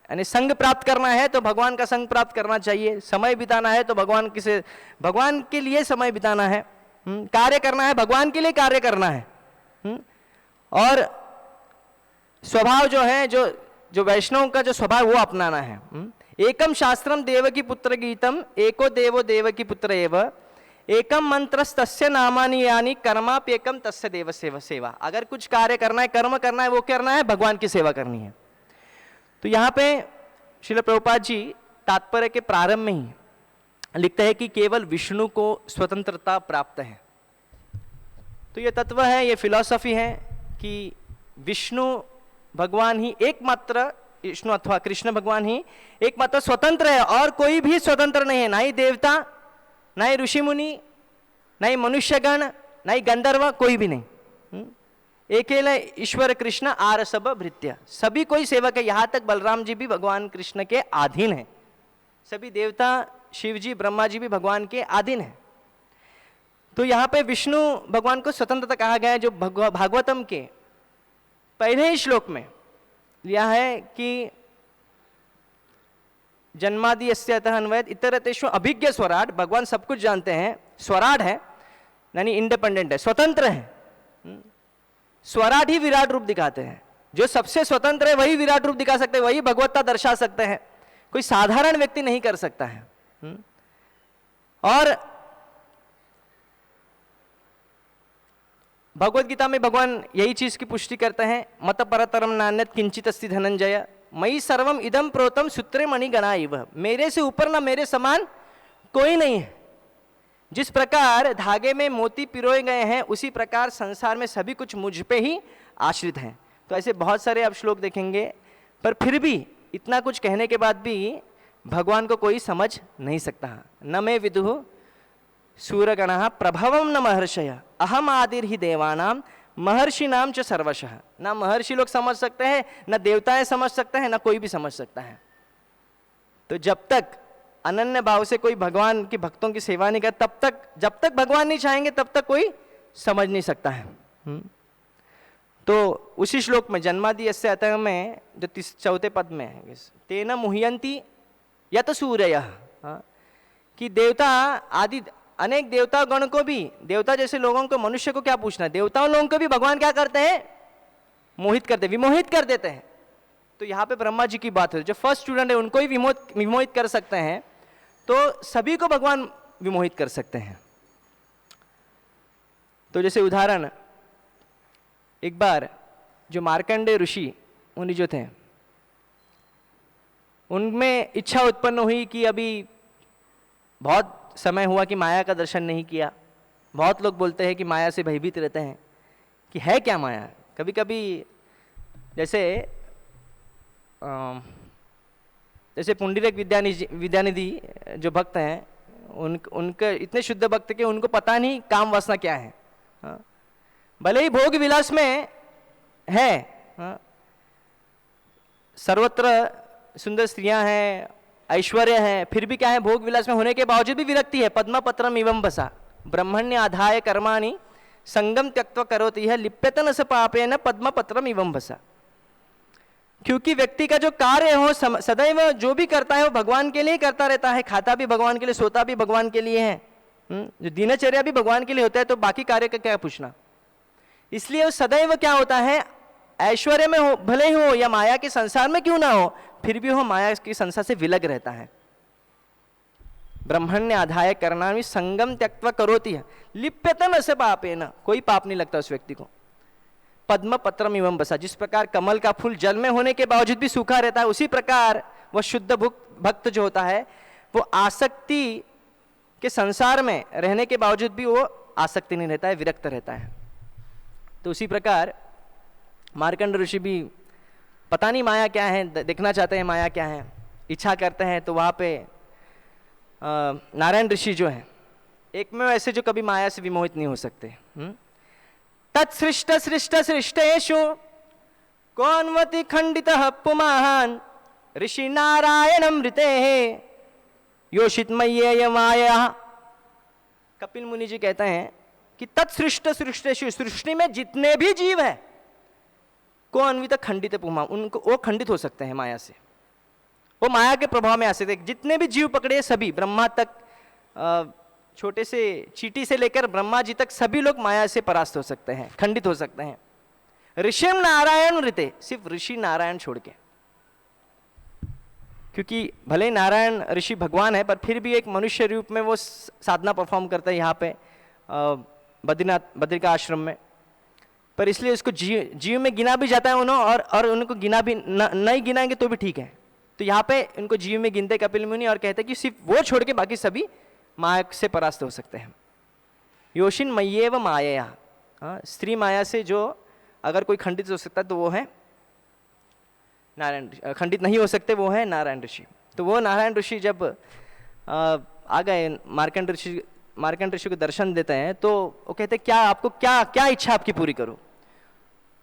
यानी संग प्राप्त करना है तो भगवान का संग प्राप्त करना चाहिए, समय बिताना है तो भगवान के लिए समय बिताना है, कार्य करना है भगवान के लिए कार्य करना है। और स्वभाव जो है, जो वैष्णव का जो स्वभाव वो अपनाना है। एकम शास्त्रम देवकी पुत्र गीतम एको देवो देवकी पुत्र एव एकम मंत्रस्तस्य नामानि यानि कर्माप्येकम तस्य देव सेवा। अगर कुछ कार्य करना है, कर्म करना है, वो करना है, भगवान की सेवा करनी है। तो यहाँ पे श्रील प्रभुपाद जी तात्पर्य के प्रारंभ में ही लिखते हैं कि केवल विष्णु को स्वतंत्रता प्राप्त है। तो ये तत्व है, ये फिलॉसफी है कि विष्णु भगवान ही एकमात्र, विष्णु अथवा कृष्ण भगवान ही एकमात्र स्वतंत्र है और कोई भी स्वतंत्र नहीं है। ना ही देवता, ना ही ऋषि मुनि, ना ही मनुष्यगण, ना ही गंधर्व, कोई भी नहीं। अकेले ईश्वर कृष्ण आर सब भृत्य, सभी कोई सेवक है। यहाँ तक बलराम जी भी भगवान कृष्ण के अधीन है। सभी देवता, शिव जी, ब्रह्मा जी भी भगवान के अधीन है। तो यहाँ पे विष्णु भगवान को स्वतंत्रता कहा गया है, जो भागवतम के पहले ही श्लोक में लिया है कि जन्मादि यस्य अतः अन्वयत् इतरतेषु अभिज्ञ स्वराट। भगवान सब कुछ जानते हैं, स्वराट है यानी इंडिपेंडेंट है, स्वतंत्र है। स्वराट ही विराट रूप दिखाते हैं। जो सबसे स्वतंत्र है वही विराट रूप दिखा सकते हैं, वही भगवत्ता दर्शा सकते हैं, कोई साधारण व्यक्ति नहीं कर सकता है। और भगवत गीता में भगवान यही चीज की पुष्टि करते हैं, मत परतरम नान्यत् किंचित अस्ति धनंजय मयि सर्वम इदम प्रोतम सूत्रे मणि गणा इव। मेरे से ऊपर ना मेरे समान कोई नहीं है। जिस प्रकार धागे में मोती पिरोए गए हैं उसी प्रकार संसार में सभी कुछ मुझ पे ही आश्रित हैं। तो ऐसे बहुत सारे आप श्लोक देखेंगे, पर फिर भी इतना कुछ कहने के बाद भी भगवान को कोई समझ नहीं सकता। न मे विदुः सूरगणः प्रभवम न महर्षय अहम आदिर ही देवानाम महर्षि नाम च सर्वशः। ना महर्षि लोग समझ सकते हैं, ना देवताएं समझ सकते हैं, ना कोई भी समझ सकता है। तो जब तक अनन्य भाव से कोई भगवान की भक्तों की सेवा नहीं करे, तब तक, जब तक भगवान नहीं चाहेंगे तब तक कोई समझ नहीं सकता है। तो उसी श्लोक में जन्मादि यस्य अतः में जो 4 पद में है, तेन मुह्यंती यत सूर्य, कि देवता आदि अनेक देवता गण को भी, देवता जैसे लोगों को, मनुष्य को क्या पूछना, देवताओं लोगों को भी भगवान क्या करते हैं, मोहित करते, विमोहित कर देते हैं। तो यहाँ पे ब्रह्मा जी की बात है, जो फर्स्ट स्टूडेंट है उनको ही विमोहित कर सकते हैं, तो सभी को भगवान विमोहित कर सकते हैं। तो जैसे उदाहरण, एक बार जो मार्कंडेय ऋषि मुनि जो थे, उनमें इच्छा उत्पन्न हुई कि अभी बहुत समय हुआ कि माया का दर्शन नहीं किया। बहुत लोग बोलते हैं कि माया से भयभीत रहते हैं कि है क्या माया। कभी कभी जैसे पुंडरीक विद्यानिधि जो भक्त हैं, उनके इतने शुद्ध भक्त के उनको पता नहीं काम वासना क्या है। भले ही भोग विलास में है, सर्वत्र सुंदर स्त्रियां हैं, ऐश्वर्य है, फिर भी क्या है, भोग विलास में होने के बावजूद भी विरक्ति है। पद्म पत्रम इवं बसा ब्रह्मण्य आधाय कर्माणि संगम त्यक्त्वा करोति है लिप्यत न स पापेन पद्म पत्रम इवं बसा। क्योंकि व्यक्ति का जो कार्य हो सदैव जो भी करता है वो भगवान के लिए करता रहता है, खाता भी भगवान के लिए, सोता भी भगवान के लिए है, जो दिनचर्या भी भगवान के लिए होता है, तो बाकी कार्य का क्या पूछना। इसलिए वो सदैव क्या होता है, ऐश्वर्य में हो भले ही हो या माया के संसार में क्यों ना हो, फिर भी वो माया के संसार से विलग रहता है। ब्रह्मण्य आधाय करना संगम त्यक्त्वा करोति है लिप्यत न स पापेन, कोई पाप नहीं लगता उस व्यक्ति को। पद्म पत्रम इवं बसा, जिस प्रकार कमल का फूल जल में होने के बावजूद भी सूखा रहता है, उसी प्रकार वह शुद्ध भक्त जो होता है वो आसक्ति के संसार में रहने के बावजूद भी वो आसक्ति नहीं रहता है, विरक्त रहता है। तो उसी प्रकार मार्कंड ऋषि भी पता नहीं माया क्या है, देखना चाहते हैं माया क्या है, इच्छा करते हैं। तो वहाँ पे नारायण ऋषि जो है, एक में ऐसे जो कभी माया से विमोहित नहीं हो सकते। तत्सृष्ट सृष्ट सृष्टेषु कौन्वति खंडितः पुमान् ऋषि नारायणमृतेः योषितमय्येय माया। कपिल मुनि जी कहते हैं कि तत्सृष्ट सृष्टेषु, सृष्टि में जितने भी जीव है, को अन्वित खंडित पुमा, उनको वो खंडित हो सकते हैं माया से, वो माया के प्रभाव में आ सकते हैं। जितने भी जीव पकड़े सभी, ब्रह्मा तक, छोटे से चींटी से लेकर ब्रह्मा जी तक सभी लोग माया से परास्त हो सकते हैं, खंडित हो सकते हैं। ऋषिम नारायण ऋते, सिर्फ ऋषि नारायण छोड़ के, क्योंकि भले नारायण ऋषि भगवान है पर फिर भी एक मनुष्य रूप में वो साधना परफॉर्म करता है यहाँ पे बद्री का आश्रम में। पर इसलिए उसको जीव में गिना भी जाता है उन्होंने, और उनको गिना भी नहीं गिनाएंगे तो भी ठीक है। तो यहाँ पे उनको जीव में गिनते कपिल मुनि और कहते हैं कि सिर्फ वो छोड़ के बाकी सभी माया से परास्त हो सकते हैं। योषिन मय्येव मायया, स्त्री माया से जो अगर कोई खंडित हो सकता है तो वो है नारायण ऋषि, खंडित नहीं हो सकते वो है नारायण ऋषि। तो वो नारायण ऋषि जब आ गए मार्कंड ऋषि को दर्शन देते हैं, तो वो कहते हैं क्या आपको क्या इच्छा आपकी पूरी करूं।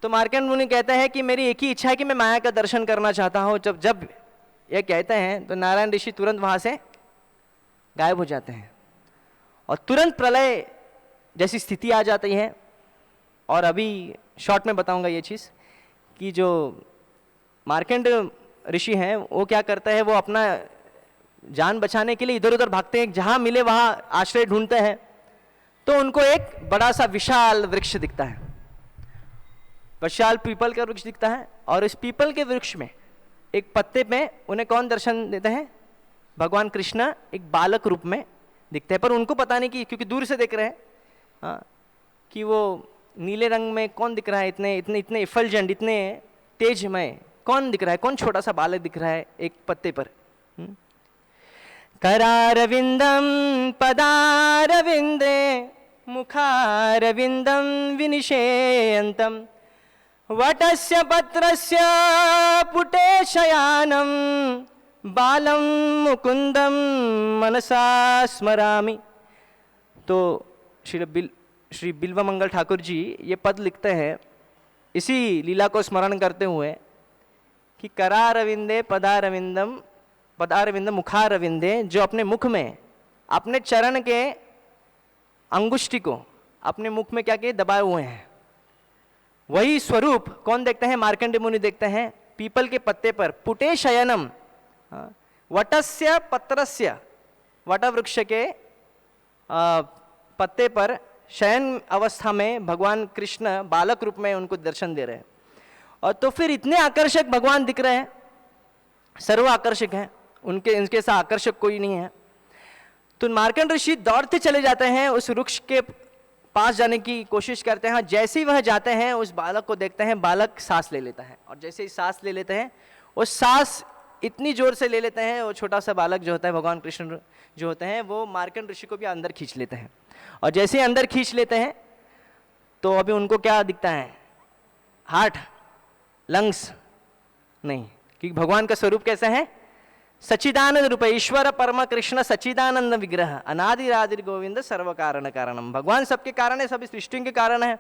तो मार्कंड मुनि कहते हैं कि मेरी एक ही इच्छा है कि मैं माया का दर्शन करना चाहता हूं। जब ये कहते हैं तो नारायण ऋषि तुरंत वहां से गायब हो जाते हैं और तुरंत प्रलय जैसी स्थिति आ जाती है। और अभी शॉर्ट में बताऊंगा ये चीज़ कि जो मार्कंड ऋषि हैं वो क्या करते हैं, वो अपना जान बचाने के लिए इधर उधर भागते हैं, जहाँ मिले वहाँ आश्रय ढूंढते हैं। तो उनको एक बड़ा सा विशाल वृक्ष दिखता है, विशाल पीपल का वृक्ष दिखता है, और इस पीपल के वृक्ष में एक पत्ते में उन्हें कौन दर्शन देते हैं, भगवान कृष्ण एक बालक रूप में दिखते हैं। पर उनको पता नहीं कि, क्योंकि दूर से देख रहे हैं कि वो नीले रंग में कौन दिख रहा है, इतने इफलजेंट, इतने तेजमय कौन दिख रहा है, कौन छोटा सा बालक दिख रहा है एक पत्ते पर। करारविंदम पदारविंदे मुखारविंदम विनिशेयंतम वटस्य पत्रस्य पुटे शयानम बालम मुकुंदम मनसा स्मरामि। तो श्री बिल्वमंगल ठाकुर जी ये पद लिखते हैं इसी लीला को स्मरण करते हुए कि करारविंदे पदारविंदम मुखारविंदे, जो अपने मुख में अपने चरण के अंगुष्ठी को अपने मुख में क्या किए, दबाए हुए हैं। वही स्वरूप कौन देखते हैं, मार्कंडेय मुनि देखते हैं पीपल के पत्ते पर पुटे शयनम, वटस्य पत्रस्य, वट वृक्ष के पत्ते पर शयन अवस्था में भगवान कृष्ण बालक रूप में उनको दर्शन दे रहे हैं। और तो फिर इतने आकर्षक भगवान दिख रहे हैं, सर्व आकर्षक हैं, इनके साथ आकर्षक कोई नहीं है। तो मार्कंड ऋषि दौड़ते चले जाते हैं, उस वृक्ष के पास जाने की कोशिश करते हैं। जैसे ही वह जाते हैं उस बालक को देखते हैं, बालक सांस ले लेता है, और जैसे ही सांस ले लेते हैं वो सांस इतनी जोर से ले लेते हैं, वो छोटा सा बालक जो होता है, भगवान कृष्ण जो होते हैं, वो मार्कंड ऋषि को भी अंदर खींच लेते हैं। और जैसे ही अंदर खींच लेते हैं तो अभी उनको क्या दिखता है? हार्ट, लंग्स नहीं, क्योंकि भगवान का स्वरूप कैसा है? सच्चिदानंद रूप, ईश्वर परम कृष्ण सच्चिदानंद विग्रह, अनादिरादिर गोविंद सर्व कारण कारणम। भगवान सबके कारण है, सभी सृष्टि के कारण है,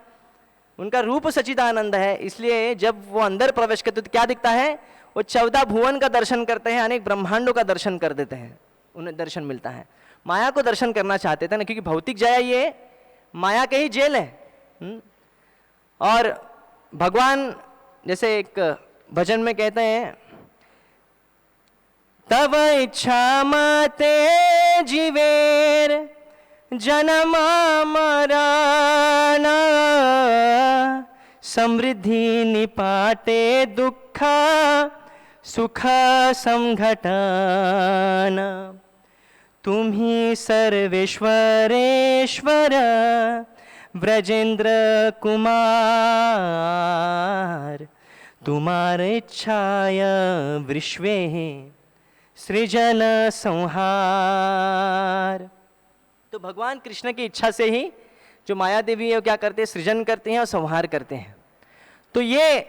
उनका रूप सच्चिदानंद है। इसलिए जब वो अंदर प्रवेश करते तो क्या दिखता है? वो 14 भुवन का दर्शन करते हैं, अनेक ब्रह्मांडों का दर्शन कर देते हैं, उन्हें दर्शन मिलता है। माया को दर्शन करना चाहते थे ना, क्योंकि भौतिक जया ये माया के ही जेल है। और भगवान जैसे एक भजन में कहते हैं, तव इच्छा मते जीवेर जन्म मरण, समृद्धि निपाटे दुख सुख संघटन। तुम्ही सर्वेश्वरेश्वर ब्रजेंद्र कुमार, तुम्हार इच्छाय विश्वे सृजन संहार। तो भगवान कृष्ण की इच्छा से ही जो माया देवी है वो क्या करते हैं? सृजन करते हैं और संहार करते हैं। तो ये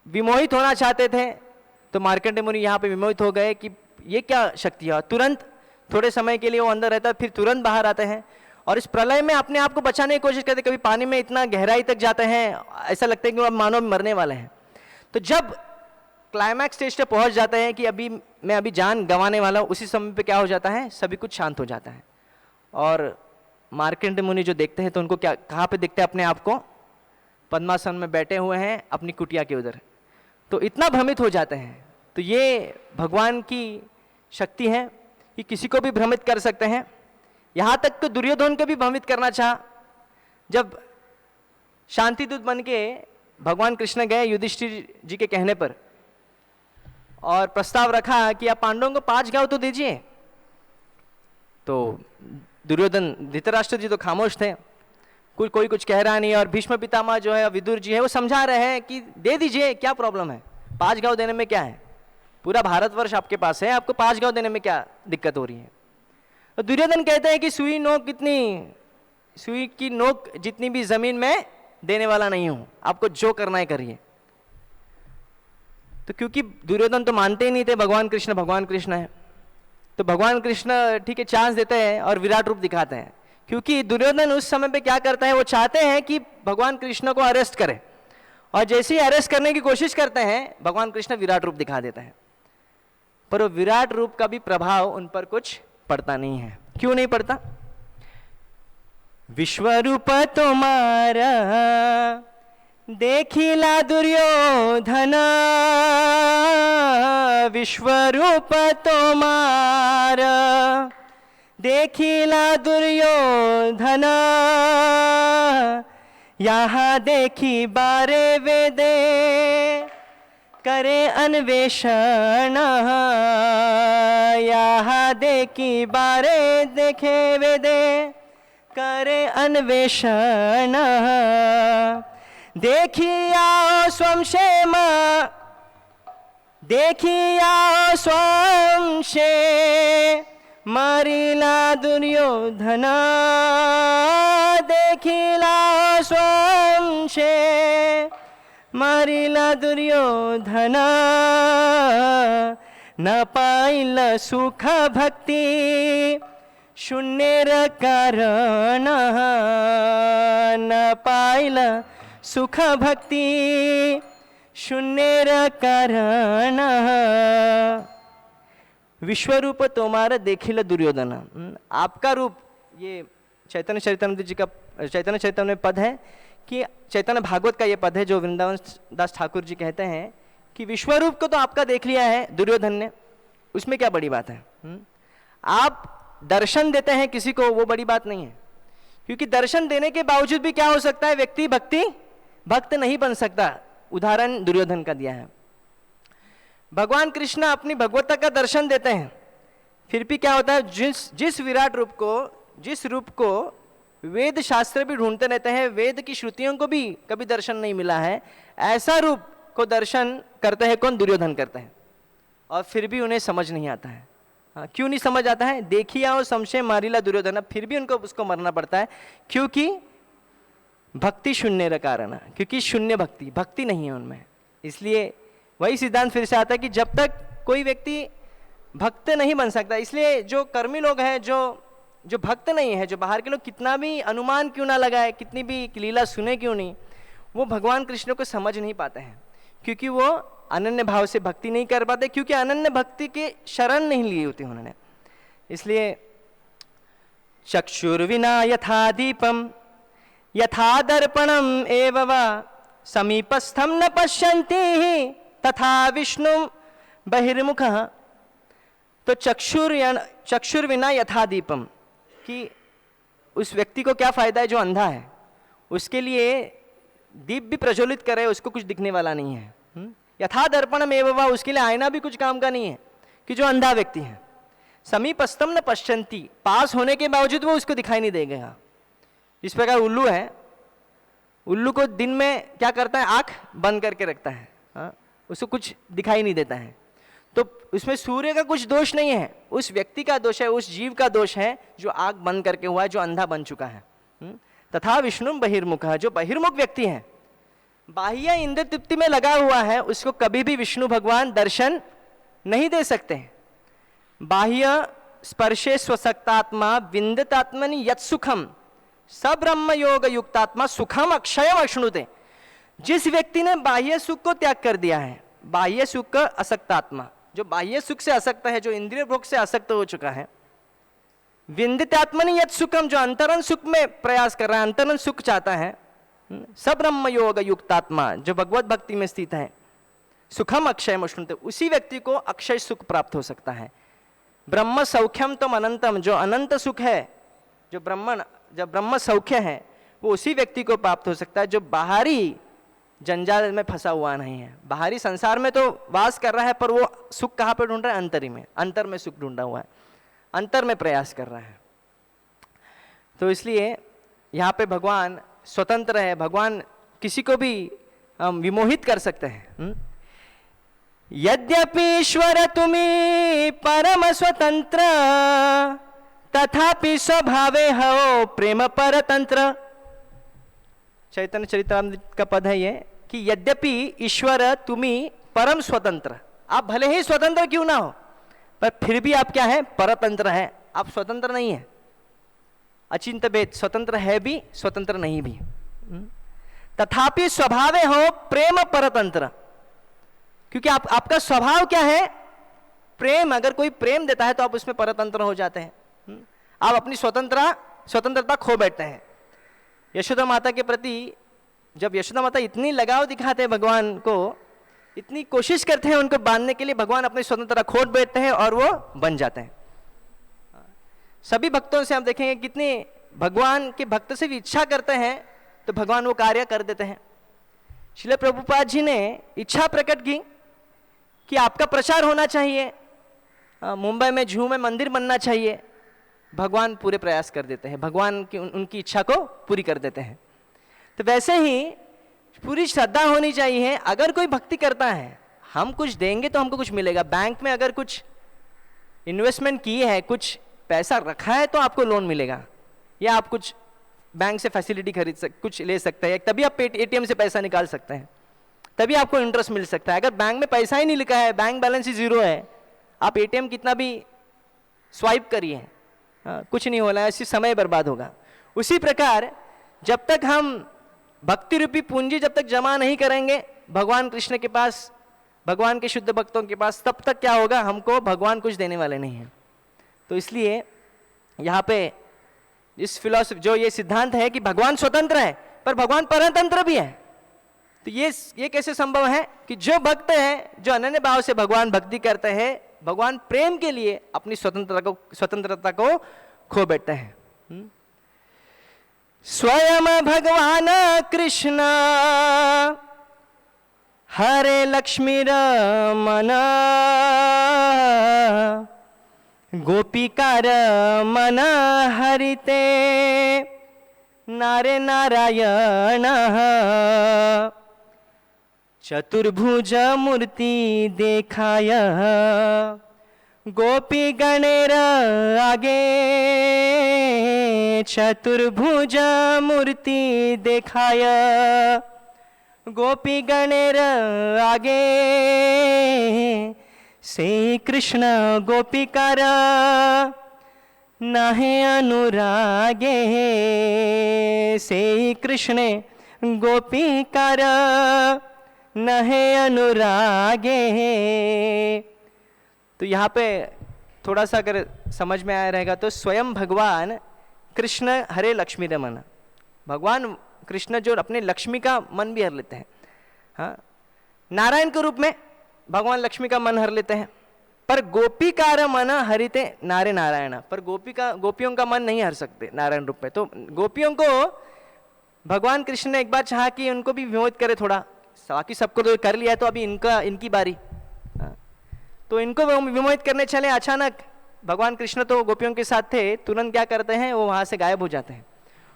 विमोहित होना चाहते थे, तो मार्कंडेय मुनि यहाँ पे विमोहित हो गए कि ये क्या शक्ति है। तुरंत थोड़े समय के लिए वो अंदर रहता है, फिर तुरंत बाहर आते हैं और इस प्रलय में अपने आप को बचाने की कोशिश करते। कभी पानी में इतना गहराई तक जाते हैं, ऐसा लगता है कि अब मानव मरने वाले हैं। तो जब क्लाइमैक्स स्टेज पे पहुंच जाते हैं कि मैं जान गंवाने वाला हूँ, उसी समय पे क्या हो जाता है? सभी कुछ शांत हो जाता है। और मार्कंडेय मुनि जो देखते हैं तो उनको क्या, कहाँ पे देखते हैं अपने आप को? पद्मासन में बैठे हुए हैं अपनी कुटिया के उधर। तो इतना भ्रमित हो जाते हैं। तो ये भगवान की शक्ति है कि किसी को भी भ्रमित कर सकते हैं। यहाँ तक तो दुर्योधन को भी भ्रमित करना चाहा। जब शांति दूत बन के भगवान कृष्ण गए युधिष्ठिर जी के कहने पर और प्रस्ताव रखा कि आप पांडवों को 5 गांव तो दीजिए, तो दुर्योधन, धृतराष्ट्र जी तो खामोश थे, कोई कुछ कह रहा नहीं। और भीष्म पितामह जो है, विदुर जी है, वो समझा रहे हैं कि दे दीजिए, क्या प्रॉब्लम है, 5 गांव देने में क्या है, पूरा भारतवर्ष आपके पास है, आपको 5 गांव देने में क्या दिक्कत हो रही है। तो दुर्योधन कहते हैं कि सुई की नोक जितनी भी जमीन में देने वाला नहीं हूं, आपको जो करना है करिए। तो क्योंकि दुर्योधन तो मानते ही नहीं थे भगवान कृष्ण है, तो भगवान कृष्ण ठीक है चांस देते हैं और विराट रूप दिखाते हैं। क्योंकि दुर्योधन उस समय पे क्या करता है, वो चाहते हैं कि भगवान कृष्ण को अरेस्ट करे, और जैसे ही अरेस्ट करने की कोशिश करते हैं भगवान कृष्ण विराट रूप दिखा देते हैं। पर वो विराट रूप का भी प्रभाव उन पर कुछ पड़ता नहीं है। क्यों नहीं पड़ता? विश्वरूप तुम्हारा देखिला दुर्योधन, विश्वरूप तुम्हारा देखिला दुर्योधन, यहाँ देखी बारे वेदे करे अन्वेषण, यहाँ देखी बारे देखे वेदे करे अन्वेषण, देखिया स्वंक्षेम स्वंक्षे मारिला दुर्योधन, देखिला स्वंक्षे मारिला दुर्योधन, न पाइल सुख भक्ति शून्यर कारण, न पाइल सुख भक्ति शून्यर कारण, विश्वरूप तुम्हारा देखिल दुर्योधन। आपका रूप, ये चैतन्य चरितामृत जी का, चैतन्य चरितामृत में पद है कि चैतन्य भागवत का ये पद है जो वृंदावन दास ठाकुर जी कहते हैं कि विश्वरूप को तो आपका देख लिया है दुर्योधन ने, उसमें क्या बड़ी बात है? आप दर्शन देते हैं किसी को, वो बड़ी बात नहीं है, क्योंकि दर्शन देने के बावजूद भी क्या हो सकता है, व्यक्ति भक्त नहीं बन सकता। उदाहरण दुर्योधन का दिया है। भगवान कृष्ण अपनी भगवत्ता का दर्शन देते हैं, फिर भी क्या होता है, जिस विराट रूप को, जिस रूप को वेद शास्त्र भी ढूंढते रहते हैं, वेद की श्रुतियों को भी कभी दर्शन नहीं मिला है, ऐसा रूप को दर्शन करते हैं कौन? दुर्योधन करते हैं, और फिर भी उन्हें समझ नहीं आता है। क्यों नहीं समझ आता है? देखिया और संशय मारिला दुर्योधन, फिर भी उनको उसको मरना पड़ता है, क्योंकि भक्ति शून्य का कारण है, क्योंकि शून्य भक्ति नहीं है उनमें। इसलिए वही सिद्धांत फिर से आता है कि जब तक कोई व्यक्ति भक्त नहीं बन सकता, इसलिए जो कर्मी लोग हैं, जो भक्त नहीं है, जो बाहर के लोग कितना भी अनुमान क्यों ना लगाए, कितनी भी लीला सुने क्यों नहीं, वो भगवान कृष्ण को समझ नहीं पाते हैं, क्योंकि वो अनन्य भाव से भक्ति नहीं कर पाते, क्योंकि अनन्य भक्ति के शरण नहीं लिए होती उन्होंने। इसलिए चक्षुर्विना यथा दीपम यथा दर्पणम एव वा समीपस्थम न पश्यन्ति तथा विष्णु बहिर्मुखः। तो चक्षुर्विना यथा दीपम, कि उस व्यक्ति को क्या फायदा है जो अंधा है, उसके लिए दीप भी प्रज्वलित करे, उसको कुछ दिखने वाला नहीं है। यथा दर्पणम एव वा, उसके लिए आईना भी कुछ काम का नहीं है, कि जो अंधा व्यक्ति है। समीपस्थम न पश्यन्ति, पास होने के बावजूद वो उसको दिखाई नहीं देगा। इस प्रकार उल्लू है, उल्लू को दिन में क्या करता है, आंख बंद करके रखता है, उसको कुछ दिखाई नहीं देता है। तो उसमें सूर्य का कुछ दोष नहीं है, उस व्यक्ति का दोष है, उस जीव का दोष है जो आंख बंद करके हुआ है, जो अंधा बन चुका है। तथा विष्णु बहिर्मुख, जो बहिर्मुख व्यक्ति है, बाह्य इंद्र तृप्ति में लगा हुआ है, उसको कभी भी विष्णु भगवान दर्शन नहीं दे सकते। बाह्य स्पर्शे स्वसक्तात्मा विंदतात्मनि यत् सुखम स ब्रह्म योग युक्तात्मा सुखम अक्षयम अश्नुते। जिस व्यक्ति ने बाह्य सुख को त्याग कर दिया है, बाह्य सुख का असक्तात्मा, जो बाह्य सुख से असक्त है, जो इंद्रिय भोग से असक्त हो चुका है, विंदितात्मनि यत् सुखम, जो अंतरन सुख में प्रयास कर रहा है, अंतरन सुख चाहता है, सब ब्रह्म योग युक्तात्मा, जो भगवत भक्ति में स्थित है, सुखम अक्षयम अश्नुते, उसी व्यक्ति को अक्षय सुख प्राप्त हो सकता है। ब्रह्म सौख्यम तम अनंतम, जो अनंत सुख है, जो ब्रह्म सौख्य है, वो उसी व्यक्ति को प्राप्त हो सकता है जो बाहरी जंजाल में फंसा हुआ नहीं है। बाहरी संसार में तो वास कर रहा है, पर वो सुख कहाँ पे ढूंढ रहा है? अंतरी में, अंतर में सुख ढूंढा हुआ है, अंतर में प्रयास कर रहा है। तो इसलिए यहाँ पे भगवान स्वतंत्र है, भगवान किसी को भी विमोहित कर सकते हैं। यद्यपि ईश्वर तुम्हें परम स्वतंत्र तथापि स्वभावे हो प्रेम परतंत्र। चैतन्य चरितामृत का पद है ये, कि यद्यपि ईश्वर तुम्हें परम स्वतंत्र, आप भले ही स्वतंत्र क्यों ना हो, पर फिर भी आप क्या है? परतंत्र है, आप स्वतंत्र नहीं है। अचिंत्य भेद, स्वतंत्र है भी स्वतंत्र नहीं भी। तथापि स्वभावे हो प्रेम परतंत्र, क्योंकि आपका स्वभाव क्या है? प्रेम। अगर कोई प्रेम देता है तो आप उसमें परतंत्र हो जाते हैं, आप अपनी स्वतंत्रता खो बैठते हैं। यशोदा माता के प्रति जब यशोदा माता इतनी लगाव दिखाते हैं भगवान को, इतनी कोशिश करते हैं उनको बांधने के लिए, भगवान अपनी स्वतंत्रता खो बैठते हैं और वो बन जाते हैं। सभी भक्तों से हम देखेंगे कितने भगवान के भक्त से भी इच्छा करते हैं तो भगवान वो कार्य कर देते हैं। श्रील प्रभुपाद जी ने इच्छा प्रकट की कि आपका प्रचार होना चाहिए, मुंबई में जूहू में मंदिर बनना चाहिए, भगवान पूरे प्रयास कर देते हैं, भगवान की उनकी इच्छा को पूरी कर देते हैं। तो वैसे ही पूरी श्रद्धा होनी चाहिए। अगर कोई भक्ति करता है, हम कुछ देंगे तो हमको कुछ मिलेगा। बैंक में अगर कुछ इन्वेस्टमेंट की है, कुछ पैसा रखा है, तो आपको लोन मिलेगा, या आप कुछ बैंक से फैसिलिटी कुछ ले सकते हैं, तभी आप एटीएम से पैसा निकाल सकते हैं, तभी आपको इंटरेस्ट मिल सकता है। अगर बैंक में पैसा ही नहीं लिखा है, बैंक बैलेंस ही जीरो है, आप एटीएम कितना भी स्वाइप करिए, कुछ नहीं होना है, इसी समय बर्बाद होगा। उसी प्रकार जब तक हम भक्ति रूपी पूंजी जब तक जमा नहीं करेंगे भगवान कृष्ण के पास, भगवान के शुद्ध भक्तों के पास, तब तक क्या होगा? हमको भगवान कुछ देने वाले नहीं हैं। तो इसलिए यहाँ पे इस फिलॉसफी जो ये सिद्धांत है कि भगवान स्वतंत्र है पर भगवान परतंत्र भी है, तो ये कैसे संभव है कि जो भक्त है, जो अनन्य भाव से भगवान भक्ति करते हैं, भगवान प्रेम के लिए अपनी स्वतंत्रता को खो बैठते हैं। स्वयं भगवान कृष्ण हरे लक्ष्मी रमन गोपिकार मन हरिते नारे नारायण चतुर्भुज मूर्ति देखाय गोपी गणेर आगे चतुर्भुज मूर्ति देखाय गोपी गणेर आगे से कृष्ण गोपिकार नाहे अनुरागे से कृष्ण गोपिकार नहे अनुरागे। तो यहाँ पे थोड़ा सा अगर समझ में आया रहेगा तो स्वयं भगवान कृष्ण हरे लक्ष्मी रमन, भगवान कृष्ण जो अपने लक्ष्मी का मन भी हर लेते हैं। हाँ, नारायण के रूप में भगवान लक्ष्मी का मन हर लेते हैं, पर गोपीकार मन हरिते नारे नारायण, पर गोपियों का मन नहीं हर सकते नारायण रूप में। तो गोपियों को भगवान कृष्ण ने एक बार चाहा कि उनको भी विमोहित करे थोड़ा, बाकी सबको तो कर लिया, तो अभी इनकी बारी। तो इनको विमोहित करने चले, अचानक भगवान कृष्ण तो गोपियों के साथ थे, तुरंत क्या करते हैं, वो वहां से गायब हो जाते हैं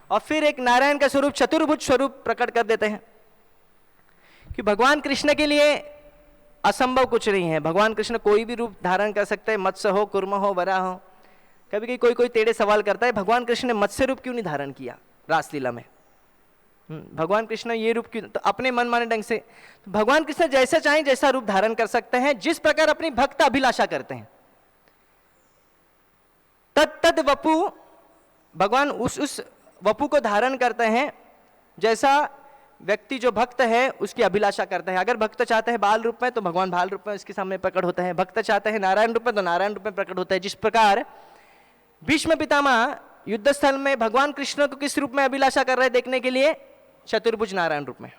और फिर एक नारायण का स्वरूप चतुर्भुज स्वरूप प्रकट कर देते हैं। कि भगवान कृष्ण के लिए असंभव कुछ नहीं है, भगवान कृष्ण कोई भी रूप धारण कर सकते हैं, मत्स्य हो, कुर्म हो, वराह हो। कभी कभी कोई टेढ़े सवाल करता है, भगवान कृष्ण ने मत्स्य रूप क्यों नहीं धारण किया रासलीला में? भगवान कृष्ण ये रूप क्यों? तो अपने मन माने ढंग से तो भगवान कृष्ण जैसा चाहे जैसा रूप धारण कर सकते हैं, जिस प्रकार अपनी भक्त अभिलाषा करते हैं। तद वपु, भगवान उस वपु को धारण करते हैं जैसा व्यक्ति जो भक्त है उसकी अभिलाषा करता है। अगर भक्त चाहते हैं बाल रूप में तो भगवान बाल रूप में उसके सामने प्रकट होता है, भक्त चाहते हैं नारायण रूप में तो नारायण रूप में प्रकट होता है। जिस प्रकार भीष्म पितामह युद्ध स्थल में भगवान कृष्ण को किस रूप में अभिलाषा कर रहे हैं देखने के लिए? चतुर्भुज नारायण रूप में,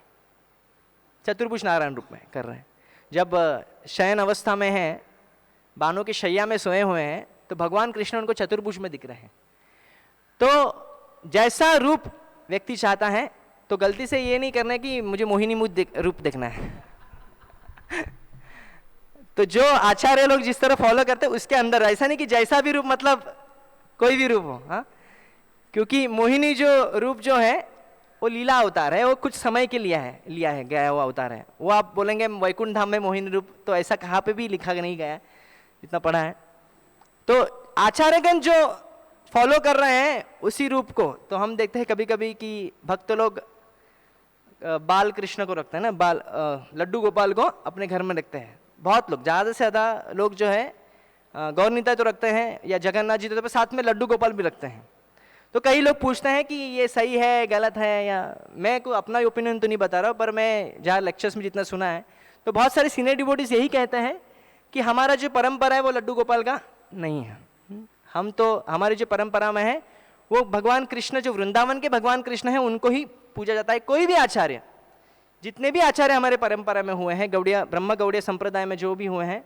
चतुर्भुज नारायण रूप में कर रहे हैं। जब शयन अवस्था में है, बानों की शैया में सोए हुए हैं, तो भगवान कृष्ण उनको चतुर्भुज में दिख रहे हैं। तो जैसा रूप व्यक्ति चाहता है, तो गलती से ये नहीं करना कि मुझे मोहिनी मुझ रूप देखना है। तो जो आचार्य लोग जिस तरह फॉलो करते हैं उसके अंदर, ऐसा नहीं कि जैसा भी रूप मतलब कोई भी रूप हो। हाँ, क्योंकि मोहिनी जो रूप जो है वो लीला अवतार है, वो कुछ समय के लिया है गया हुआ अवतार है। वो आप बोलेंगे वैकुंठ धाम में मोहिनी रूप, तो ऐसा कहाँ पे भी लिखा नहीं गया है, जितना पढ़ा है। तो आचार्यगण जो फॉलो कर रहे हैं उसी रूप को, तो हम देखते हैं कभी कभी कि भक्त लोग बाल कृष्ण को रखते हैं ना, बाल लड्डू गोपाल को अपने घर में रखते हैं। बहुत लोग, ज़्यादा से ज़्यादा लोग जो है गौर निताई तो रखते हैं, या जगन्नाथ जी तो साथ में लड्डू गोपाल भी रखते हैं। तो कई लोग पूछते हैं कि ये सही है गलत है, या मैं कोई अपना ओपिनियन तो नहीं बता रहा हूँ, पर मैं जहाँ लेक्चर्स में जितना सुना है तो बहुत सारे सीनियर डिवोटीज यही कहते हैं कि हमारा जो परंपरा है वो लड्डू गोपाल का नहीं है। हम तो हमारी जो परंपरा में है वो भगवान कृष्ण, जो वृंदावन के भगवान कृष्ण हैं, उनको ही पूजा जाता है। कोई भी आचार्य, जितने भी आचार्य हमारे परंपरा में हुए हैं, गौड़िया ब्रह्म गौड़िया संप्रदाय में जो भी हुए हैं,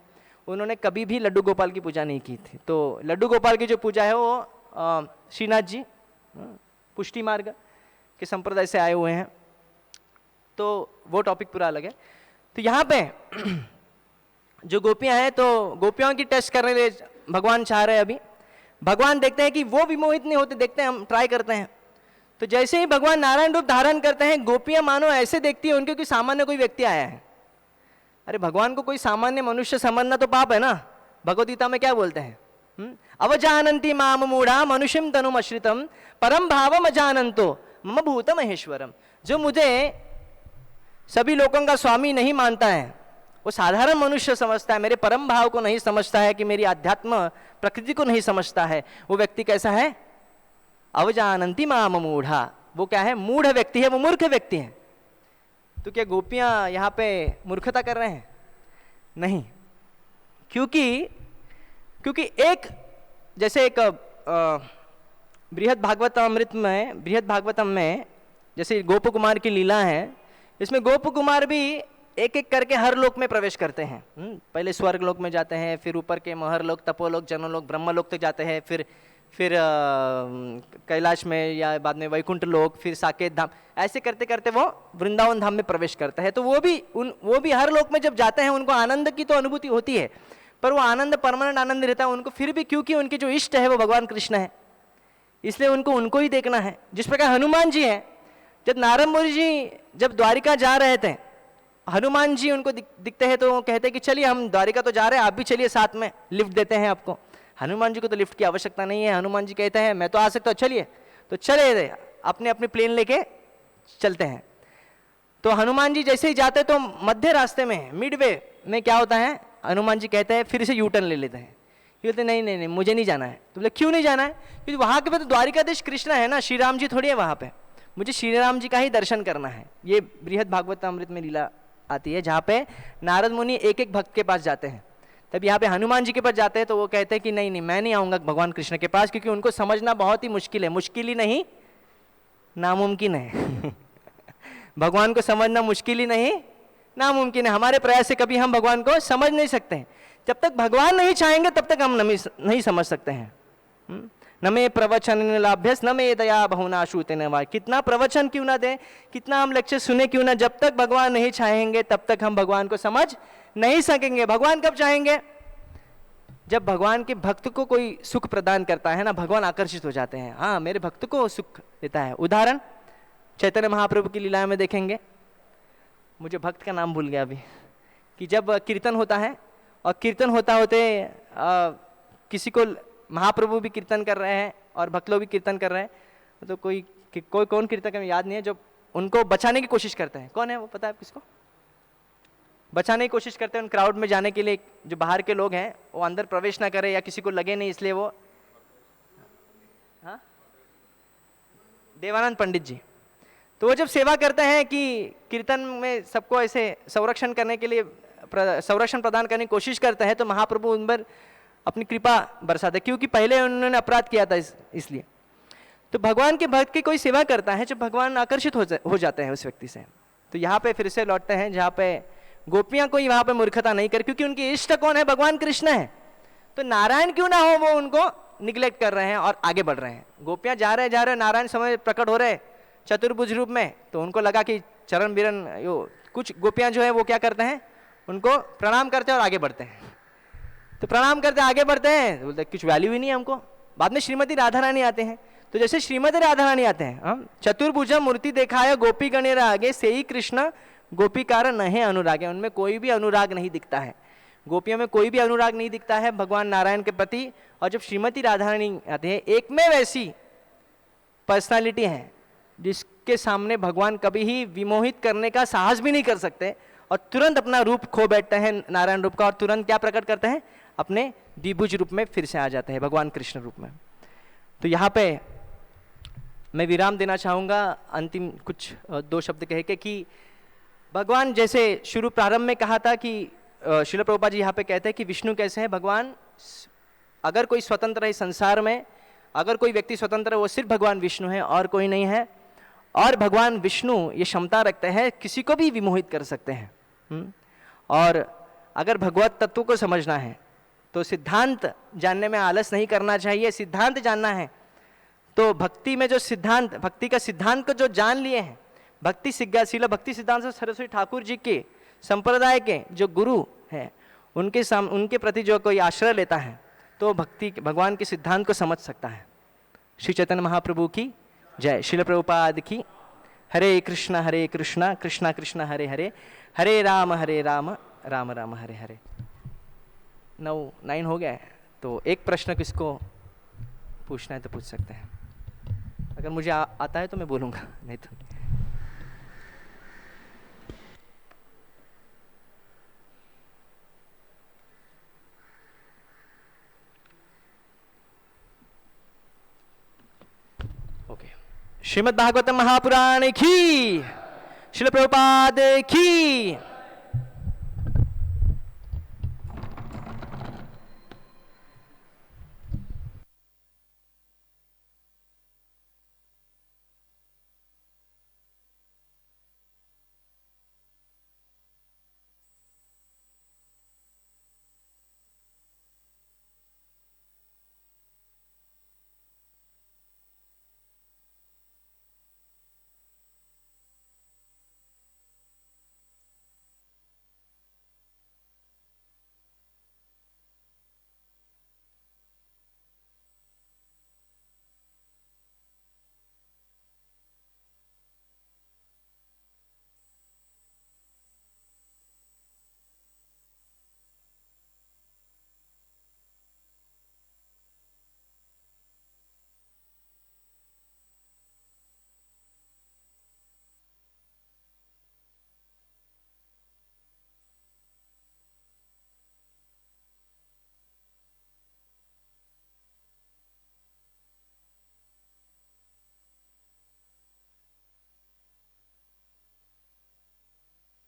उन्होंने कभी भी लड्डू गोपाल की पूजा नहीं की थी। तो लड्डू गोपाल की जो पूजा है वो श्रीनाथ जी पुष्टि मार्ग के संप्रदाय से आए हुए हैं, तो वो टॉपिक पूरा अलग है। तो यहाँ पे जो गोपियां हैं, तो गोपियों की टेस्ट करने के लिए भगवान चाह रहे हैं। अभी भगवान देखते हैं कि वो विमोहित नहीं होते, देखते हैं हम ट्राई करते हैं। तो जैसे ही भगवान नारायण रूप धारण करते हैं, गोपियां मानो ऐसे देखती है उनके कि सामान्य कोई व्यक्ति आया है। अरे भगवान को कोई सामान्य मनुष्य समझना तो पाप है ना। भगवद गीता में क्या बोलते हैं? अवजानन्ति माम मूढ़ा मनुष्यम तनुम अश्रितम परम भावम अजानन्तो मम भूत महेश्वरम। जो मुझे सभी लोगों का स्वामी नहीं मानता है, वो साधारण मनुष्य समझता है, मेरे परम भाव को नहीं समझता है, कि मेरी आध्यात्म प्रकृति को नहीं समझता है, वो व्यक्ति कैसा है? अवजानन्ति माम मूढ़ा। वो क्या है? मूढ़ व्यक्ति है, वो मूर्ख व्यक्ति है। तो क्या गोपियां यहाँ पे मूर्खता कर रहे हैं? नहीं, क्योंकि एक जैसे एक बृहद भागवतम में जैसे गोप कुमार की लीला है, इसमें गोप कुमार भी एक एक करके हर लोक में प्रवेश करते हैं। पहले स्वर्ग लोक में जाते हैं, फिर ऊपर के महर लोक, तपोलोक, जनलोक, ब्रह्मलोक तक जाते हैं, फिर कैलाश में या बाद में वैकुंठ लोक, फिर साकेत धाम, ऐसे करते करते वो वृंदावन धाम में प्रवेश करता है। तो वो भी हर लोक में जब जाते हैं उनको आनंद की तो अनुभूति होती है, पर वो आनंद परमानेंट आनंद रहता है उनको फिर भी, क्योंकि उनके जो इष्ट है वो भगवान कृष्ण है, इसलिए उनको ही देखना है। जिस प्रकार हनुमान जी हैं, जब नारद मुनि जी जब द्वारिका जा रहे थे, हनुमान जी उनको दिखते हैं तो वो कहते हैं कि चलिए हम द्वारिका तो जा रहे हैं, आप भी चलिए साथ में, लिफ्ट देते हैं आपको। हनुमान जी को तो लिफ्ट की आवश्यकता नहीं है, हनुमान जी कहते हैं मैं तो आ सकता हूँ, चलिए। तो चले अपने अपने प्लेन लेके चलते हैं। तो हनुमान जी जैसे ही जाते तो मध्य रास्ते में, मिडवे में क्या होता है, हनुमान जी कहते हैं फिर से यू टर्न ले लेते हैं। ये बोलते नहीं नहीं नहीं मुझे नहीं जाना है। तो बोले क्यों नहीं जाना है? क्योंकि वहाँ के पे तो द्वारिकाधीश कृष्ण है ना, श्री राम जी थोड़ी है वहाँ पे, मुझे श्री राम जी का ही दर्शन करना है। ये बृहद भागवत अमृत में लीला आती है जहाँ पे नारद मुनि एक एक भक्त के पास जाते हैं, तब यहाँ पे हनुमान जी के पास जाते हैं तो वो कहते हैं कि नहीं नहीं मैं नहीं आऊँगा भगवान कृष्ण के पास, क्योंकि उनको समझना बहुत ही मुश्किल है, मुश्किल ही नहीं नामुमकिन है भगवान को समझना मुश्किल ही नहीं नामुमकिन है। हमारे प्रयास से कभी हम भगवान को समझ नहीं सकते हैं, जब तक भगवान नहीं चाहेंगे तब तक हम नहीं समझ सकते हैं। न मे प्रवचन लाभ्यस न मे दया बहुना श्रुते न वा, कितना प्रवचन क्यों ना दें, कितना हम लेक्चर सुने क्यों ना, जब तक भगवान नहीं चाहेंगे तब तक हम भगवान को समझ नहीं सकेंगे। भगवान कब चाहेंगे? जब भगवान के भक्त को कोई सुख प्रदान करता है ना, भगवान आकर्षित हो जाते हैं, हाँ मेरे भक्त को सुख देता है। उदाहरण चैतन्य महाप्रभु की लीला में देखेंगे, मुझे भक्त का नाम भूल गया अभी, कि जब कीर्तन होता है और कीर्तन होता होते किसी को, महाप्रभु भी कीर्तन कर रहे हैं और भक्त लोग भी कीर्तन कर रहे हैं, तो कोई कौन कीर्तन का याद नहीं है, जो उनको बचाने की कोशिश करते हैं, कौन है वो पता है किसको? बचाने की कोशिश करते हैं उन क्राउड में जाने के लिए, जो बाहर के लोग हैं वो अंदर प्रवेश ना करे या किसी को लगे नहीं, इसलिए वो, हाँ देवानंद पंडित जी। तो वो जब सेवा करते हैं कि कीर्तन में सबको ऐसे संरक्षण करने के लिए, संरक्षण प्रदान करने की कोशिश करते हैं, तो महाप्रभु उन पर अपनी कृपा बरसाते, क्योंकि पहले उन्होंने अपराध किया था इसलिए। तो भगवान के भक्त की कोई सेवा करता है, जब भगवान आकर्षित हो जाते हैं उस व्यक्ति से। तो यहाँ पे फिर से लौटते हैं जहाँ पे गोपियाँ कोई वहाँ पे मूर्खता नहीं कर, क्योंकि उनकी इष्ट कौन है? भगवान कृष्ण है। तो नारायण क्यों ना हो वो उनको निग्लेक्ट कर रहे हैं और आगे बढ़ रहे हैं। गोपियाँ जा रहे नारायण समय प्रकट हो रहे चतुर्भुज रूप में, तो उनको लगा कि चरण बिरन, कुछ गोपियाँ जो है वो क्या करते हैं, उनको प्रणाम करते हैं और आगे बढ़ते हैं। तो प्रणाम करते आगे बढ़ते हैं, बोलते कुछ वैल्यू ही नहीं है हमको। बाद में श्रीमती राधा रानी आते हैं, तो जैसे श्रीमती राधा रानी आते हैं, चतुर्भुज मूर्ति देखाया गोपी गणेर आगे, से ही कृष्ण गोपीकार नहीं अनुराग है, उनमें कोई भी अनुराग नहीं दिखता है, गोपियों में कोई भी अनुराग नहीं दिखता है भगवान नारायण के प्रति। और जब श्रीमती राधा रानी आते हैं, एक में वैसी पर्सनालिटी है जिसके सामने भगवान कभी ही विमोहित करने का साहस भी नहीं कर सकते, और तुरंत अपना रूप खो बैठते हैं नारायण रूप का, और तुरंत क्या प्रकट करते हैं? अपने द्विभुज रूप में फिर से आ जाते हैं भगवान कृष्ण रूप में। तो यहाँ पे मैं विराम देना चाहूँगा, अंतिम कुछ 2 शब्द कह के, कि भगवान जैसे शुरू प्रारंभ में कहा था कि श्रील प्रभुपाद जी यहाँ पे कहते हैं कि विष्णु कैसे हैं, भगवान अगर कोई स्वतंत्र है संसार में, अगर कोई व्यक्ति स्वतंत्र है वो सिर्फ भगवान विष्णु है और कोई नहीं है। और भगवान विष्णु ये क्षमता रखते हैं, किसी को भी विमोहित कर सकते हैं। और अगर भगवत तत्व को समझना है तो सिद्धांत जानने में आलस नहीं करना चाहिए। सिद्धांत जानना है तो भक्ति में जो सिद्धांत, भक्ति का सिद्धांत को जो जान लिए हैं, भक्ति शिला भक्ति सिद्धांत सरस्वती ठाकुर जी के संप्रदाय के जो गुरु हैं, उनके प्रति जो कोई आश्रय लेता है तो भक्ति भगवान के सिद्धांत को समझ सकता है। श्री चैतन्य महाप्रभु की जय। श्रील प्रभुपाद की। हरे कृष्णा कृष्णा कृष्णा हरे हरे, हरे राम राम राम हरे हरे। 9 हो गया है, तो एक प्रश्न किसको पूछना है तो पूछ सकते हैं। अगर मुझे आता है तो मैं बोलूँगा, नहीं तो ओके। श्रीमद् भागवतम महापुराण की, श्रील प्रभुपाद की।